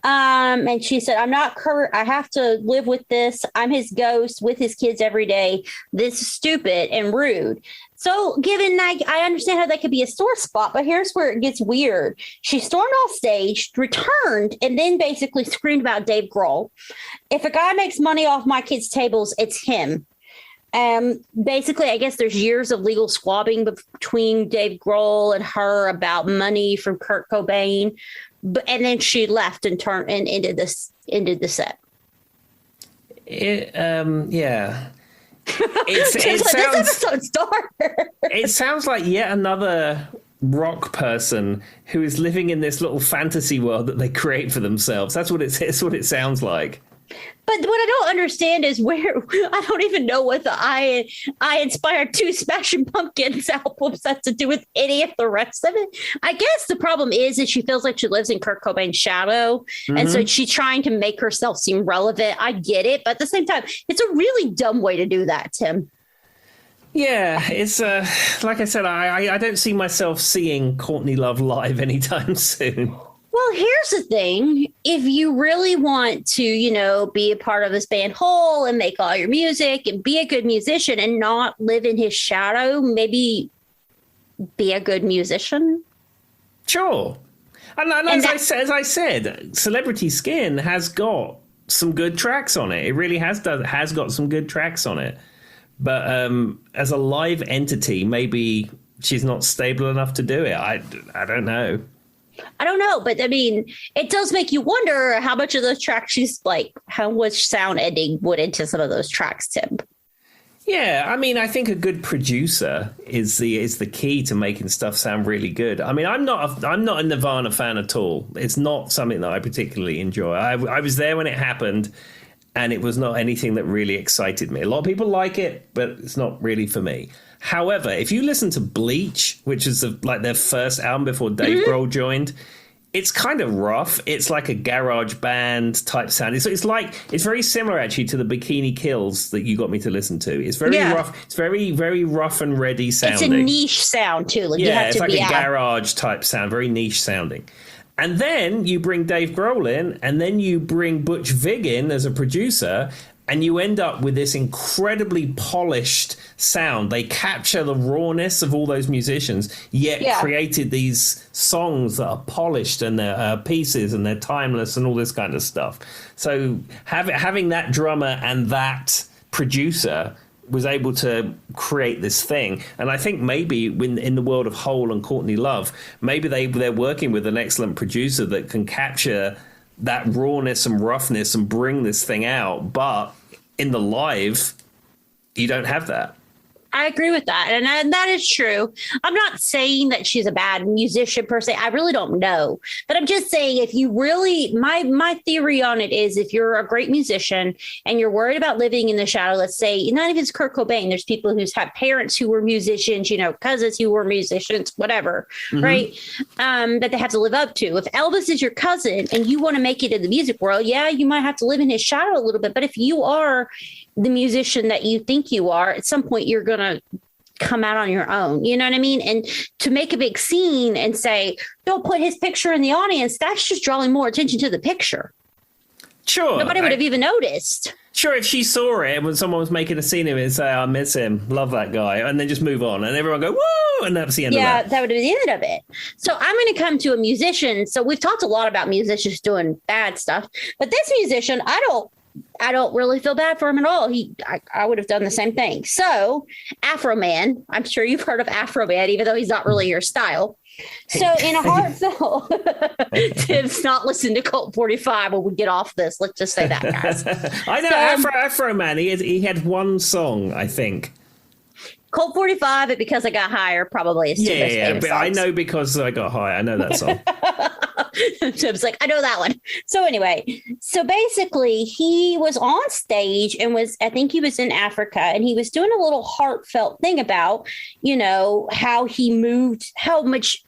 Speaker 2: And she said, I'm not Kurt. I have to live with this. I'm his ghost with his kids every day. This is stupid and rude. So given I understand how that could be a sore spot, but here's where it gets weird. She stormed off stage, returned, and then basically screamed about Dave Grohl. If a guy makes money off my kids' tables, it's him. Basically, I guess there's years of legal squabbling between Dave Grohl and her about money from Kurt Cobain. And then she left and turned and ended the set.
Speaker 1: Yeah.
Speaker 2: It sounds, this episode's dark.
Speaker 1: It sounds like yet another rock person who is living in this little fantasy world that they create for themselves. That's what it sounds like.
Speaker 2: But what I don't understand is where I don't even know what the I inspired 2 Smashing Pumpkins albums has to do with any of the rest of it. I guess the problem is that she feels like she lives in Kurt Cobain's shadow. Mm-hmm. And so she's trying to make herself seem relevant. I get it. But at the same time, it's a really dumb way to do that, Tim.
Speaker 1: Yeah, it's like I said, I don't see myself seeing Courtney Love live anytime soon.
Speaker 2: Well, here's the thing. If you really want to, be a part of this band whole and make all your music and be a good musician and not live in his shadow, maybe be a good musician.
Speaker 1: Sure. And as I said, Celebrity Skin has got some good tracks on it. It really has got some good tracks on it. But as a live entity, maybe she's not stable enough to do it. I don't know.
Speaker 2: I don't know, but I mean, it does make you wonder how much of those tracks how much sound editing went into some of those tracks, Tim.
Speaker 1: Yeah, I mean, I think a good producer is the key to making stuff sound really good. I mean, I'm not a Nirvana fan at all. It's not something that I particularly enjoy. I was there when it happened, and it was not anything that really excited me. A lot of people like it, but it's not really for me. However, if you listen to Bleach, which is their first album before Dave Grohl joined, it's kind of rough. It's like a garage band type sound. It's very similar actually to the Bikini Kills that you got me to listen to. It's very rough. It's very, very rough and ready sounding.
Speaker 2: It's a niche sound too.
Speaker 1: It's like a garage type sound, very niche sounding. And then you bring Dave Grohl in, and then you bring Butch Vig in as a producer, and you end up with this incredibly polished sound. They capture the rawness of all those musicians, yet created these songs that are polished and they're pieces and they're timeless and all this kind of stuff. So having that drummer and that producer was able to create this thing. And I think maybe in the world of Hole and Courtney Love, maybe they're working with an excellent producer that can capture that rawness and roughness and bring this thing out. But in the live, you don't have that.
Speaker 2: I agree with that. And that is true. I'm not saying that she's a bad musician per se. I really don't know. But I'm just saying if you really, my theory on it is if you're a great musician and you're worried about living in the shadow, let's say, not even Kurt Cobain, there's people who's had parents who were musicians, cousins who were musicians, whatever, right? That they have to live up to. If Elvis is your cousin and you want to make it in the music world, yeah, you might have to live in his shadow a little bit. But if you are the musician that you think you are, at some point you're going to come out on your own. You know what I mean? And to make a big scene and say, don't put his picture in the audience, that's just drawing more attention to the picture.
Speaker 1: Sure.
Speaker 2: Nobody would have even noticed.
Speaker 1: Sure, if she saw it when someone was making a scene of it and say, I miss him, love that guy, and then just move on, and everyone go, woo, and that's the end of that.
Speaker 2: Yeah, that would have been the end of it. So I'm going to come to a musician. So we've talked a lot about musicians doing bad stuff, but this musician, I don't really feel bad for him at all. I would have done the same thing. So Afro Man, I'm sure you've heard of Afro Man, even though he's not really your style. So in a heartfelt, Tim's not listening to Cult 45 when we get off this. Let's just say that, guys.
Speaker 1: I know Afro Man. He had one song, I think.
Speaker 2: Colt 45, Because I Got Higher, probably is two of his favorite
Speaker 1: but
Speaker 2: songs.
Speaker 1: I know Because I Got Higher. I know that song.
Speaker 2: Tim's like, I know that one. So anyway, basically he was on stage and I think he was in Africa, and he was doing a little heartfelt thing about, how he moved, how much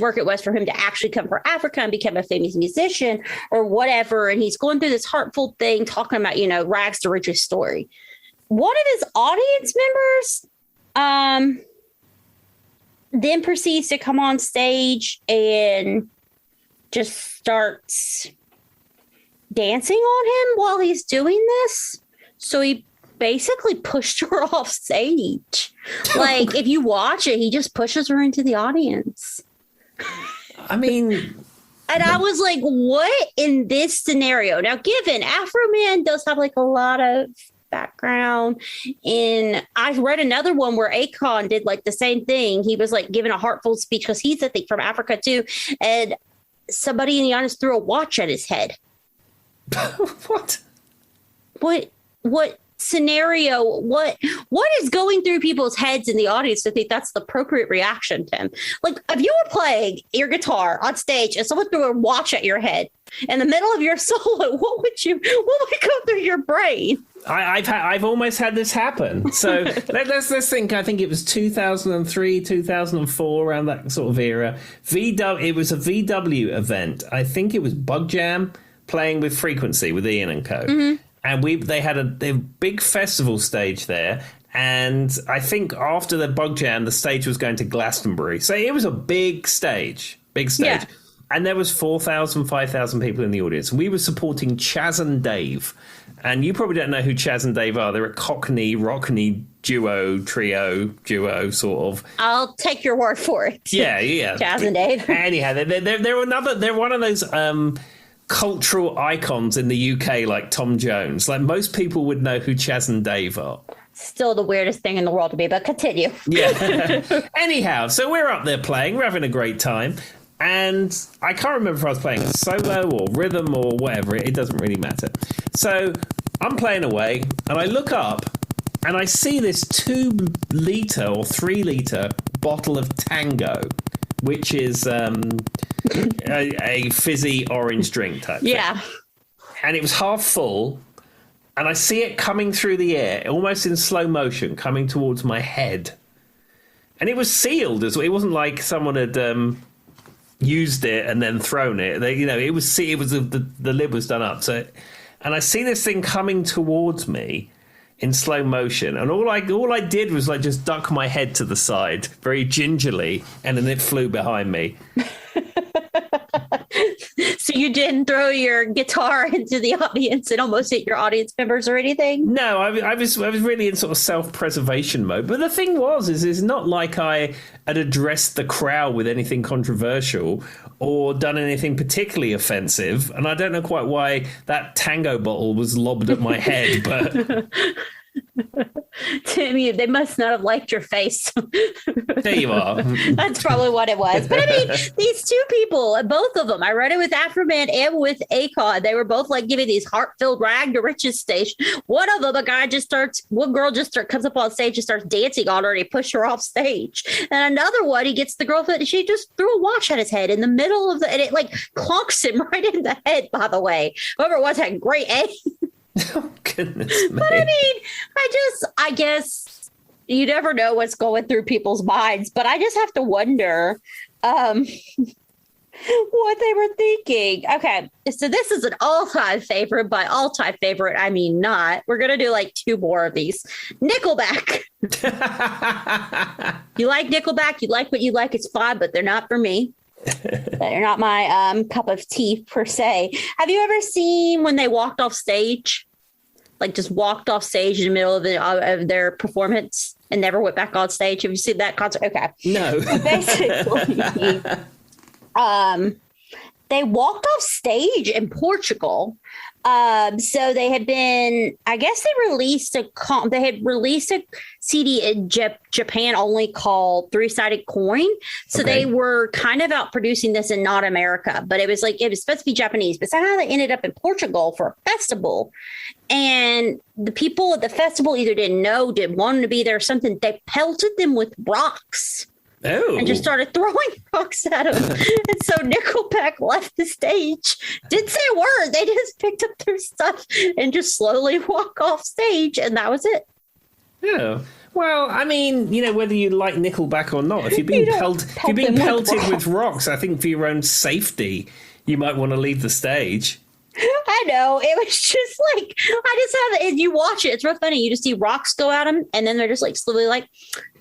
Speaker 2: work it was for him to actually come from Africa and become a famous musician or whatever. And he's going through this heartful thing, talking about, rags to riches story. One of his audience members, then proceeds to come on stage and just starts dancing on him while he's doing this. So he basically pushed her off stage. Like, if you watch it, he just pushes her into the audience.
Speaker 1: I mean...
Speaker 2: And I was like, what in this scenario? Now, given Afro Man does have like a lot of background, and I read another one where Akon did like the same thing. He was like giving a heartful speech because he's, I think, from Africa too. And somebody in the audience threw a watch at his head.
Speaker 1: What?
Speaker 2: What scenario? What is going through people's heads in the audience to think that's the appropriate reaction, Tim? Like, if you were playing your guitar on stage and someone threw a watch at your head in the middle of your solo, what would go through your brain?
Speaker 1: I've almost had this happen. So let's think. I think it was 2003, 2004, around that sort of era. It was a VW event. I think it was Bug Jam playing with Frequency with Ian and Co. Mm-hmm. And they had a big festival stage there. And I think after the Bug Jam, the stage was going to Glastonbury. So it was a big stage. Yeah. And there was 4,000, 5,000 people in the audience. And we were supporting Chaz and Dave. And you probably don't know who Chaz and Dave are. They're a Cockney, Rockney trio, sort of.
Speaker 2: I'll take your word for it.
Speaker 1: Yeah.
Speaker 2: Chaz and Dave.
Speaker 1: Anyhow, they're one of those cultural icons in the UK, like Tom Jones. Like, most people would know who Chaz and Dave are.
Speaker 2: Still the weirdest thing in the world to me, but continue.
Speaker 1: Yeah. Anyhow, so we're up there playing. We're having a great time. And I can't remember if I was playing a solo or rhythm or whatever. It doesn't really matter. So I'm playing away, and I look up, and I see this 2-litre or 3-litre bottle of Tango, which is a fizzy orange drink type thing.
Speaker 2: Yeah.
Speaker 1: And it was half full, and I see it coming through the air, almost in slow motion, coming towards my head. And it was sealed as well. It wasn't like someone had... used it and then thrown it. It was the lid was done up. So, and I see this thing coming towards me in slow motion, and all I did was like just duck my head to the side very gingerly, and then it flew behind me.
Speaker 2: So you didn't throw your guitar into the audience and almost hit your audience members or anything?
Speaker 1: No, I was really in sort of self-preservation mode. But the thing was, it's not like I had addressed the crowd with anything controversial or done anything particularly offensive. And I don't know quite why that Tango bottle was lobbed at my head, but...
Speaker 2: Timmy, they must not have liked your face.
Speaker 1: There you are.
Speaker 2: That's probably what it was. But I mean, these two people, both of them, I read it with Afroman and with Akon. They were both like giving these heart-filled rag to riches stage. One of them, one girl comes up on stage and starts dancing on her, and he pushed her off stage. And another one, he gets the girlfriend, she just threw a watch at his head in the middle of and it like clunks him right in the head, by the way. Whoever it was had great aim.
Speaker 1: Oh, goodness me.
Speaker 2: But I mean, I guess you never know what's going through people's minds, but I just have to wonder what they were thinking. Okay, so this is an all-time favorite. By all-time favorite, I mean not. We're going to do like two more of these. Nickelback. You like Nickelback, you like what you like, it's fine, but they're not for me. They're not my cup of tea per se. Have you ever seen when they walked off stage? Like just walked off stage in the middle of their performance and never went back on stage? Have you seen that concert? Okay.
Speaker 1: No.
Speaker 2: Basically, they walked off stage in Portugal. So they had been, I guess they had released a CD in Japan only called Three-Sided Coin. So they were kind of out producing this in not America, but it was supposed to be Japanese, but somehow they ended up in Portugal for a festival. And the people at the festival either didn't know, didn't want to be there or something. They pelted them with rocks.
Speaker 1: Oh.
Speaker 2: And just started throwing rocks at him. And so Nickelback left the stage. Didn't say a word. They just picked up their stuff and just slowly walk off stage. And that was it.
Speaker 1: Yeah. Well, I mean, whether you like Nickelback or not, if you've been pelted with rocks, I think for your own safety, you might want to leave the stage.
Speaker 2: I know. It was just like, and you watch it. It's real funny. You just see rocks go at them. And then they're just like slowly like,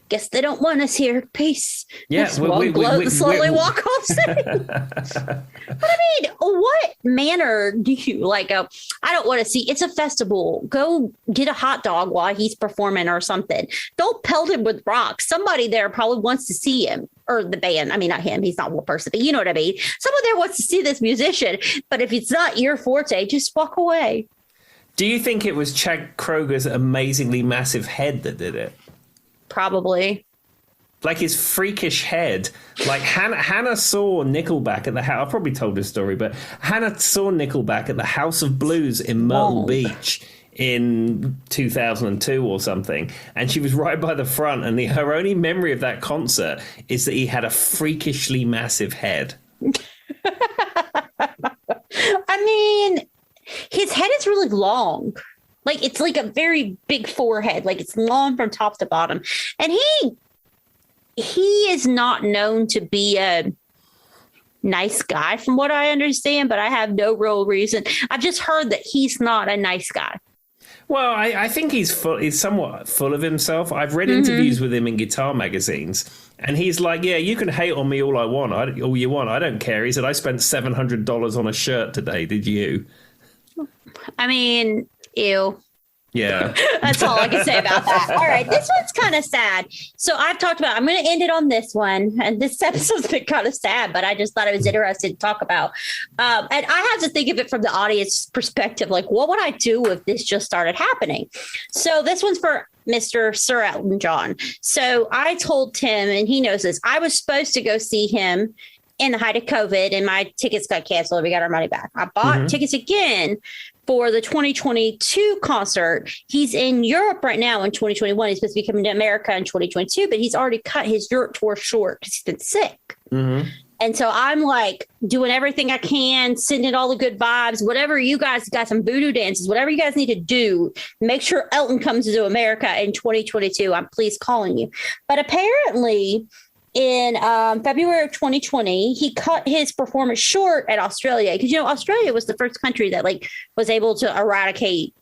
Speaker 2: guess they don't want us here. Peace.
Speaker 1: Yeah,
Speaker 2: slowly walk off stage. But I mean, what manner do you like? I don't want to see. It's a festival. Go get a hot dog while he's performing or something. Don't pelt him with rocks. Somebody there probably wants to see him or the band. I mean, not him. He's not one person, but you know what I mean. Someone there wants to see this musician. But if it's not your forte, just walk away.
Speaker 1: Do you think it was Chad Kroger's amazingly massive head that did it?
Speaker 2: Probably.
Speaker 1: Like his freakish head. Like Hannah saw Nickelback at the house. I've probably told this story, but Hannah saw Nickelback at the House of Blues in Myrtle Beach in 2002 or something. And she was right by the front. And her only memory of that concert is that he had a freakishly massive head.
Speaker 2: I mean, his head is really long. Like, it's like a very big forehead. Like, it's long from top to bottom. And he is not known to be a nice guy, from what I understand, but I have no real reason. I've just heard that he's not a nice guy.
Speaker 1: Well, I think he's somewhat full of himself. I've read interviews with him in guitar magazines, and he's like, yeah, you can hate on me all you want. I don't care. He said, I spent $700 on a shirt today. Did you?
Speaker 2: I mean... Ew.
Speaker 1: Yeah.
Speaker 2: That's all I can say about that. All right. This one's kind of sad. So I'm going to end it on this one. And this episode's been kind of sad, but I just thought it was interesting to talk about. And I have to think of it from the audience perspective. Like, what would I do if this just started happening? So this one's for Mr. Sir Elton John. So I told Tim, and he knows this, I was supposed to go see him in the height of COVID, and my tickets got canceled. We got our money back. I bought tickets again for the 2022 concert. He's in Europe right now in 2021. He's supposed to be coming to America in 2022, but he's already cut his Europe tour short because he's been sick. And so I'm like doing everything I can, sending all the good vibes, whatever you guys got, some voodoo dances, whatever you guys need to do, make sure Elton comes to America in 2022. I'm please calling you. But apparently in February of 2020, he cut his performance short at Australia because, Australia was the first country that was able to eradicate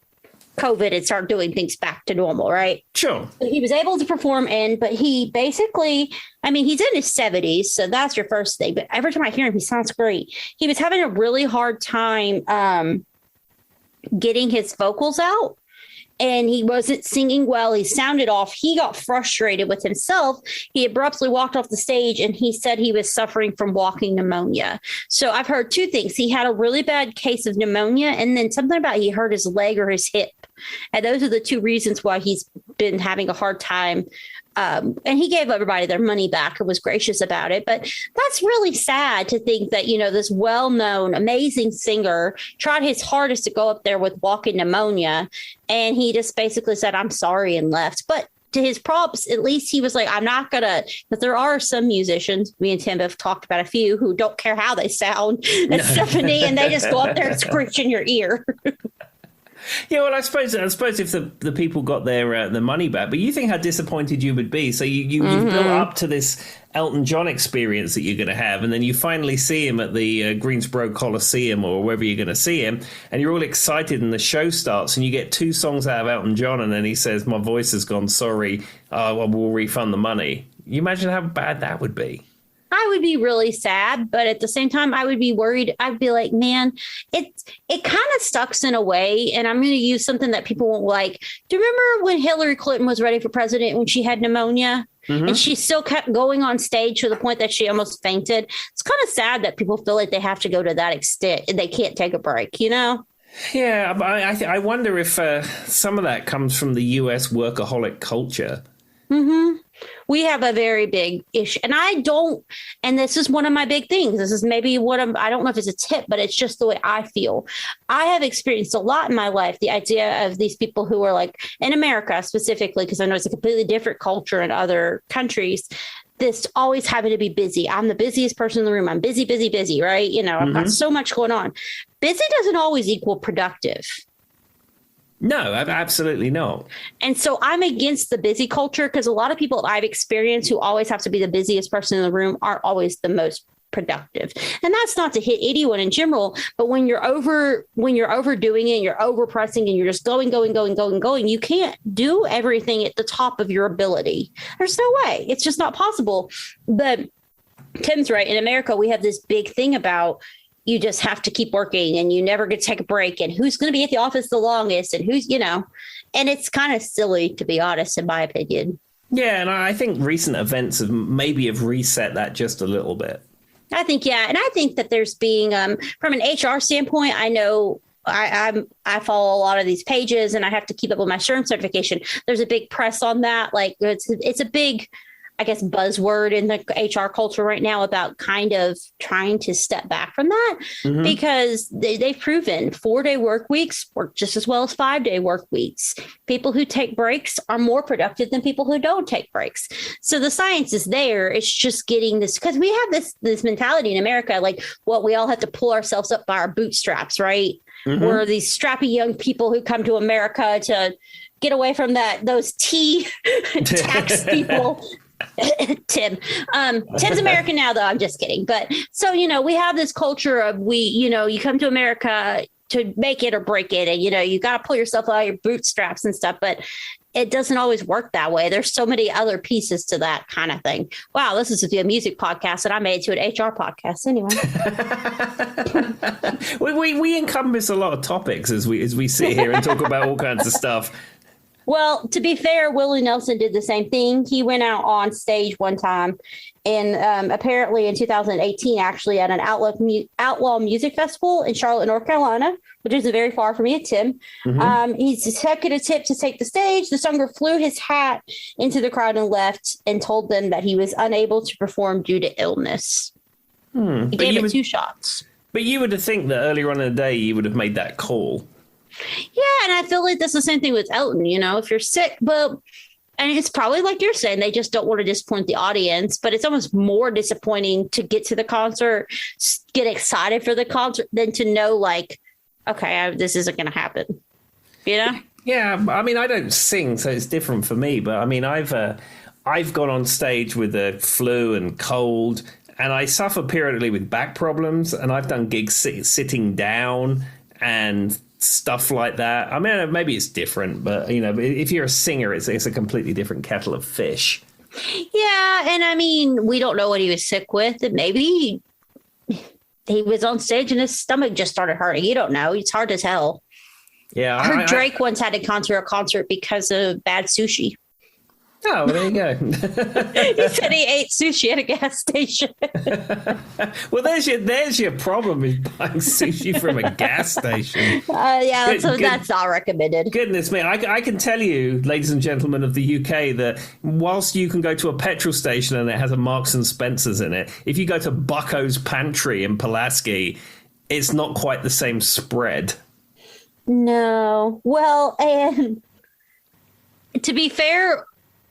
Speaker 2: COVID and start doing things back to normal, right?
Speaker 1: Sure.
Speaker 2: So he was able to perform but he basically, he's in his 70s, so that's your first thing. But every time I hear him, he sounds great. He was having a really hard time getting his vocals out. And he wasn't singing well. He sounded off. He got frustrated with himself. He abruptly walked off the stage and he said he was suffering from walking pneumonia. So I've heard two things. He had a really bad case of pneumonia and then something about he hurt his leg or his hip. And those are the two reasons why he's been having a hard time. And he gave everybody their money back and was gracious about it. But that's really sad to think that, this well-known, amazing singer tried his hardest to go up there with walking pneumonia. And he just basically said, I'm sorry, and left. But to his props, at least he was like, I'm not going to, but there are some musicians, me and Tim have talked about a few, who don't care how they sound at 70 and they just go up there and screech in your ear.
Speaker 1: Yeah, well, I suppose if the people got their money back, but you think how disappointed you would be. So you've built up to this Elton John experience that you're going to have, and then you finally see him at the Greensboro Coliseum or wherever you're going to see him, and you're all excited, and the show starts, and you get 2 songs out of Elton John, and then he says, "My voice has gone. Sorry, we'll refund the money." You imagine how bad that would be.
Speaker 2: I would be really sad, but at the same time, I would be worried. I'd be like, man, it kind of sucks in a way. And I'm going to use something that people won't like. Do you remember when Hillary Clinton was ready for president when she had pneumonia? Mm-hmm. And she still kept going on stage to the point that she almost fainted. It's kind of sad that people feel like they have to go to that extent and they can't take a break, Yeah,
Speaker 1: I wonder if some of that comes from the U.S. workaholic culture.
Speaker 2: Mm-hmm. We have a very big issue. And this is one of my big things. This is maybe I don't know if it's a tip, but it's just the way I feel. I have experienced a lot in my life, the idea of these people who are like, in America specifically, because I know it's a completely different culture in other countries, this always having to be busy. I'm the busiest person in the room. I'm busy, busy, busy, right? I've got so much going on. Busy doesn't always equal productive.
Speaker 1: No, absolutely not.
Speaker 2: And so I'm against the busy culture because a lot of people I've experienced who always have to be the busiest person in the room aren't always the most productive. And that's not to hit anyone in general, but when you're overdoing it, you're overpressing and you're just going, you can't do everything at the top of your ability. There's no way. It's just not possible. But Tim's right. In America, we have this big thing about you just have to keep working and you never get to take a break and who's going to be at the office the longest and who's, and it's kind of silly, to be honest, in my opinion.
Speaker 1: Yeah. And I think recent events have reset that just a little bit.
Speaker 2: I think, yeah. And I think that there's being, from an HR standpoint, I know I follow a lot of these pages and I have to keep up with my SHRM certification. There's a big press on that. Like it's a big, I guess, buzzword in the HR culture right now about kind of trying to step back from that because they've proven 4-day work weeks work just as well as 5-day work weeks. People who take breaks are more productive than people who don't take breaks. So the science is there. It's just getting this because we have this mentality in America, like we all have to pull ourselves up by our bootstraps, right? We're these strappy young people who come to America to get away from those tax people. Tim's American now, though. I'm just kidding. But so, we have this culture of you come to America to make it or break it. And, you got to pull yourself out of your bootstraps and stuff. But it doesn't always work that way. There's so many other pieces to that kind of thing. Wow, this is a music podcast and I made it to an HR podcast anyway.
Speaker 1: we encompass a lot of topics as we sit here and talk about all kinds of stuff.
Speaker 2: Well, to be fair, Willie Nelson did the same thing. He went out on stage one time and apparently in 2018, actually at an outlaw music festival in Charlotte, North Carolina, which is very far from me at Tim. He took a tip to take the stage. The singer flew his hat into the crowd and left and told them that he was unable to perform due to illness. He gave it 2 shots. But
Speaker 1: you would have think that earlier on in the day, you would have made that call.
Speaker 2: Yeah, and I feel like that's the same thing with Elton. If you're sick, and it's probably like you're saying, they just don't want to disappoint the audience, but it's almost more disappointing to get to the concert, get excited for the concert than to know like, okay, this isn't going to happen. Yeah,
Speaker 1: I mean, I don't sing, so it's different for me, but I mean, I've gone on stage with a flu and cold, and I suffer periodically with back problems, and I've done gigs sitting down and stuff like that. I mean, maybe it's different, but if you're a singer, it's a completely different kettle of fish.
Speaker 2: Yeah, and I mean, we don't know what he was sick with, and maybe he was on stage and his stomach just started hurting. You don't know. It's hard to tell.
Speaker 1: Yeah,
Speaker 2: I heard Drake once had to cancel a concert because of bad sushi.
Speaker 1: Oh, well, there you go.
Speaker 2: He said he ate sushi at a gas station.
Speaker 1: Well, there's your problem is buying sushi from a gas station.
Speaker 2: Yeah, that's not recommended.
Speaker 1: Goodness me, I can tell you, ladies and gentlemen of the UK, that whilst you can go to a petrol station and it has a Marks and Spencer's in it, if you go to Bucko's Pantry in Pulaski, it's not quite the same spread.
Speaker 2: No. Well, and to be fair,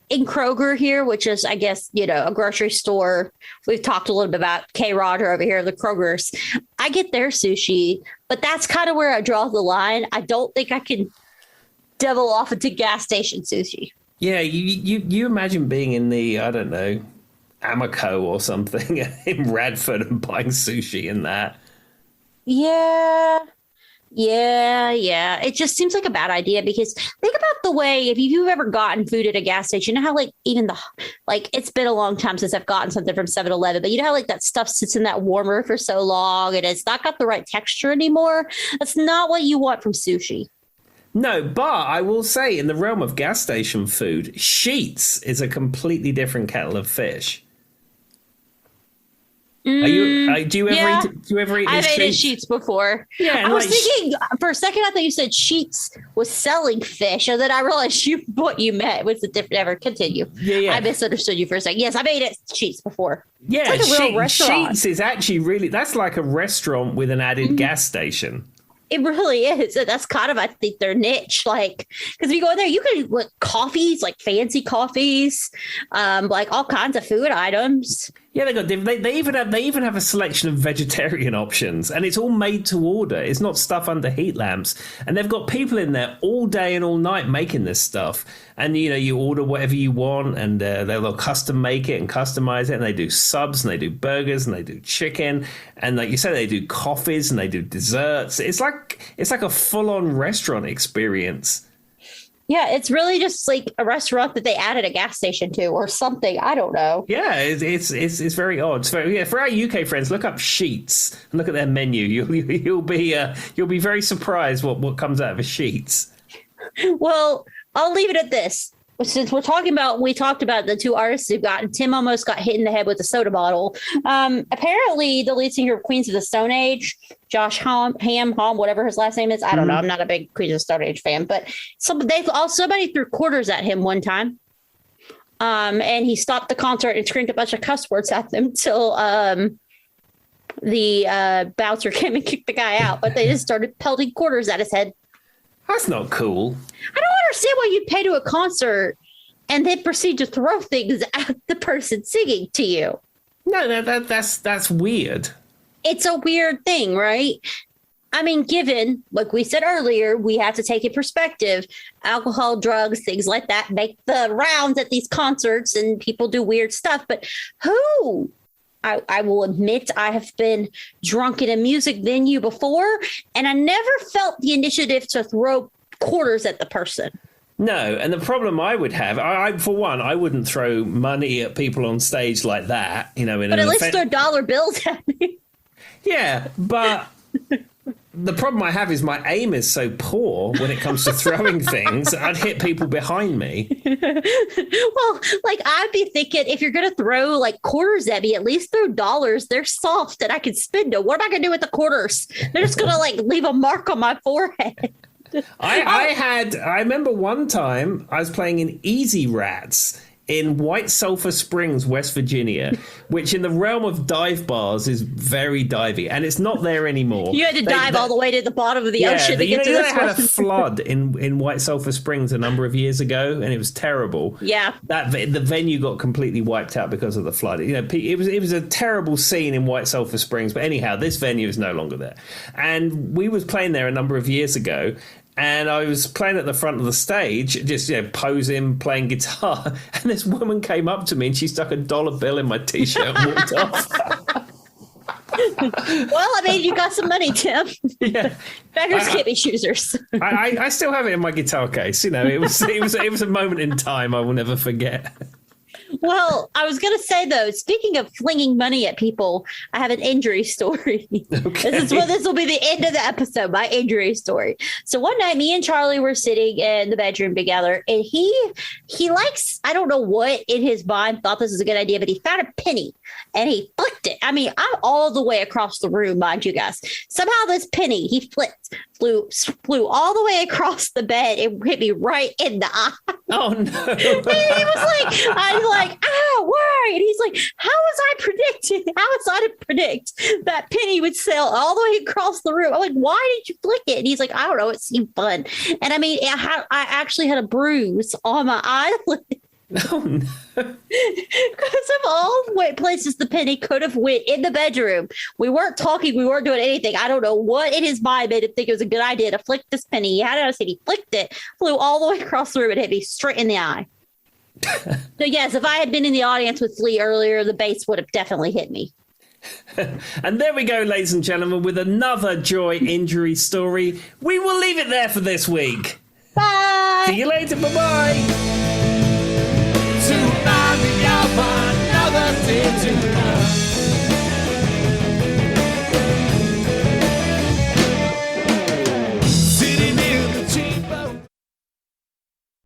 Speaker 2: in Kroger here, which is, I guess, a grocery store, we've talked a little bit about K-Rod over here, the Krogers. I get their sushi, but that's kind of where I draw the line. I don't think I can devil off into gas station sushi.
Speaker 1: Yeah, you imagine being in the, I don't know, Amico or something in Radford and buying sushi in that.
Speaker 2: Yeah. It just seems like a bad idea because think about the way, if you've ever gotten food at a gas station, you know how it's been a long time since I've gotten something from 7-Eleven, but you know how that stuff sits in that warmer for so long and it's not got the right texture anymore? That's not what you want from sushi.
Speaker 1: No, but I will say in the realm of gas station food, Sheetz is a completely different kettle of fish. Do you ever eat
Speaker 2: I've ate
Speaker 1: Sheetz?
Speaker 2: Sheetz before.
Speaker 1: Yeah,
Speaker 2: I was thinking for a second, I thought you said Sheetz was selling fish, and then I realized what you meant was a different. Never continue.
Speaker 1: Yeah.
Speaker 2: I misunderstood you for a second. Yes, I've ate at Sheetz before.
Speaker 1: Yeah,
Speaker 2: it's like a real restaurant.
Speaker 1: Sheetz is actually that's like a restaurant with an added gas station.
Speaker 2: It really is. That's kind of, I think, their niche. Like, because if you go in there, you can get coffees, like fancy coffees, like all kinds of food items.
Speaker 1: Yeah, they even have a selection of vegetarian options, and it's all made to order. It's not stuff under heat lamps, and they've got people in there all day and all night making this stuff. And you order whatever you want, and they'll custom make it and customize it. And they do subs, and they do burgers, and they do chicken, and like you said, they do coffees and they do desserts. It's like a full on restaurant experience.
Speaker 2: Yeah, it's really just like a restaurant that they added a gas station to or something. I don't know.
Speaker 1: Yeah, it's very odd. For our UK friends, look up Sheetz and look at their menu. You'll be very surprised what comes out of a Sheetz.
Speaker 2: Well, I'll leave it at this. Since we talked about the two artists who Tim almost got hit in the head with a soda bottle. Apparently, the lead singer of Queens of the Stone Age, Josh Homme, whatever his last name is. I don't know. I'm not a big Queens of the Stone Age fan, but somebody threw quarters at him one time. And he stopped the concert and screamed a bunch of cuss words at them till the bouncer came and kicked the guy out. But they just started pelting quarters at his head.
Speaker 1: That's not cool.
Speaker 2: I don't understand why you'd pay to a concert and then proceed to throw things at the person singing to you.
Speaker 1: No, that's weird.
Speaker 2: It's a weird thing, right? I mean, given, like we said earlier, we have to take in perspective, alcohol, drugs, things like that make the rounds at these concerts and people do weird stuff. But who? I will admit I have been drunk in a music venue before, and I never felt the initiative to throw quarters at the person.
Speaker 1: No, and the problem I would have, for one, I wouldn't throw money at people on stage like that. But
Speaker 2: at least throw dollar bills at me.
Speaker 1: Yeah, but the problem I have is my aim is so poor when it comes to throwing things. I'd hit people behind me.
Speaker 2: Well, I'd be thinking, if you're going to throw quarters at me, at least throw dollars. They're soft and I can spend them. What am I going to do with the quarters? They're just going to leave a mark on my forehead.
Speaker 1: I remember one time I was playing in Easy Rats in White Sulphur Springs, West Virginia, which in the realm of dive bars is very divey, and it's not there anymore.
Speaker 2: You had to dive all the way to the bottom of the ocean to get to this.
Speaker 1: They had a flood in White Sulphur Springs a number of years ago, and it was terrible.
Speaker 2: Yeah,
Speaker 1: the venue got completely wiped out because of the flood. It was a terrible scene in White Sulphur Springs. But anyhow, this venue is no longer there, and we was playing there a number of years ago. And I was playing at the front of the stage, just posing, playing guitar. And this woman came up to me and she stuck $1 bill in my t-shirt and walked off.
Speaker 2: Well, I mean, you got some money, Tim.
Speaker 1: Yeah,
Speaker 2: beggars can't be choosers.
Speaker 1: I still have it in my guitar case. It was a moment in time I will never forget.
Speaker 2: Well, I was going to say though, speaking of flinging money at people, I have an injury story.
Speaker 1: Okay.
Speaker 2: This will be the end of the episode, my injury story. So one night, me and Charlie were sitting in the bedroom together, and he likes, I don't know what in his mind thought this was a good idea, but he found a penny and he flicked it. I mean, I'm all the way across the room, mind you guys. Somehow this penny he flew all the way across the bed and hit me right in the eye.
Speaker 1: Oh no!
Speaker 2: And he was like, I'm like, ah, why? And he's like, how was I predicting? How was I to predict that penny would sail all the way across the room? I'm like, why did you flick it? And he's like, I don't know. It seemed fun. And I mean, I actually had a bruise on my eyelid.
Speaker 1: Oh no!
Speaker 2: Because of all the places the penny could have went in the bedroom. We weren't talking. We weren't doing anything. I don't know what in his mind made him think it was a good idea to flick this penny. He had it on his head. He flicked it, flew all the way across the room, and hit me straight in the eye. So yes, if I had been in the audience with Lee earlier, the base would have definitely hit me.
Speaker 1: And there we go, ladies and gentlemen, with another Joy injury story. We will leave it there for this week.
Speaker 2: Bye.
Speaker 1: See you later. Bye-bye.
Speaker 3: Tonight we have another day to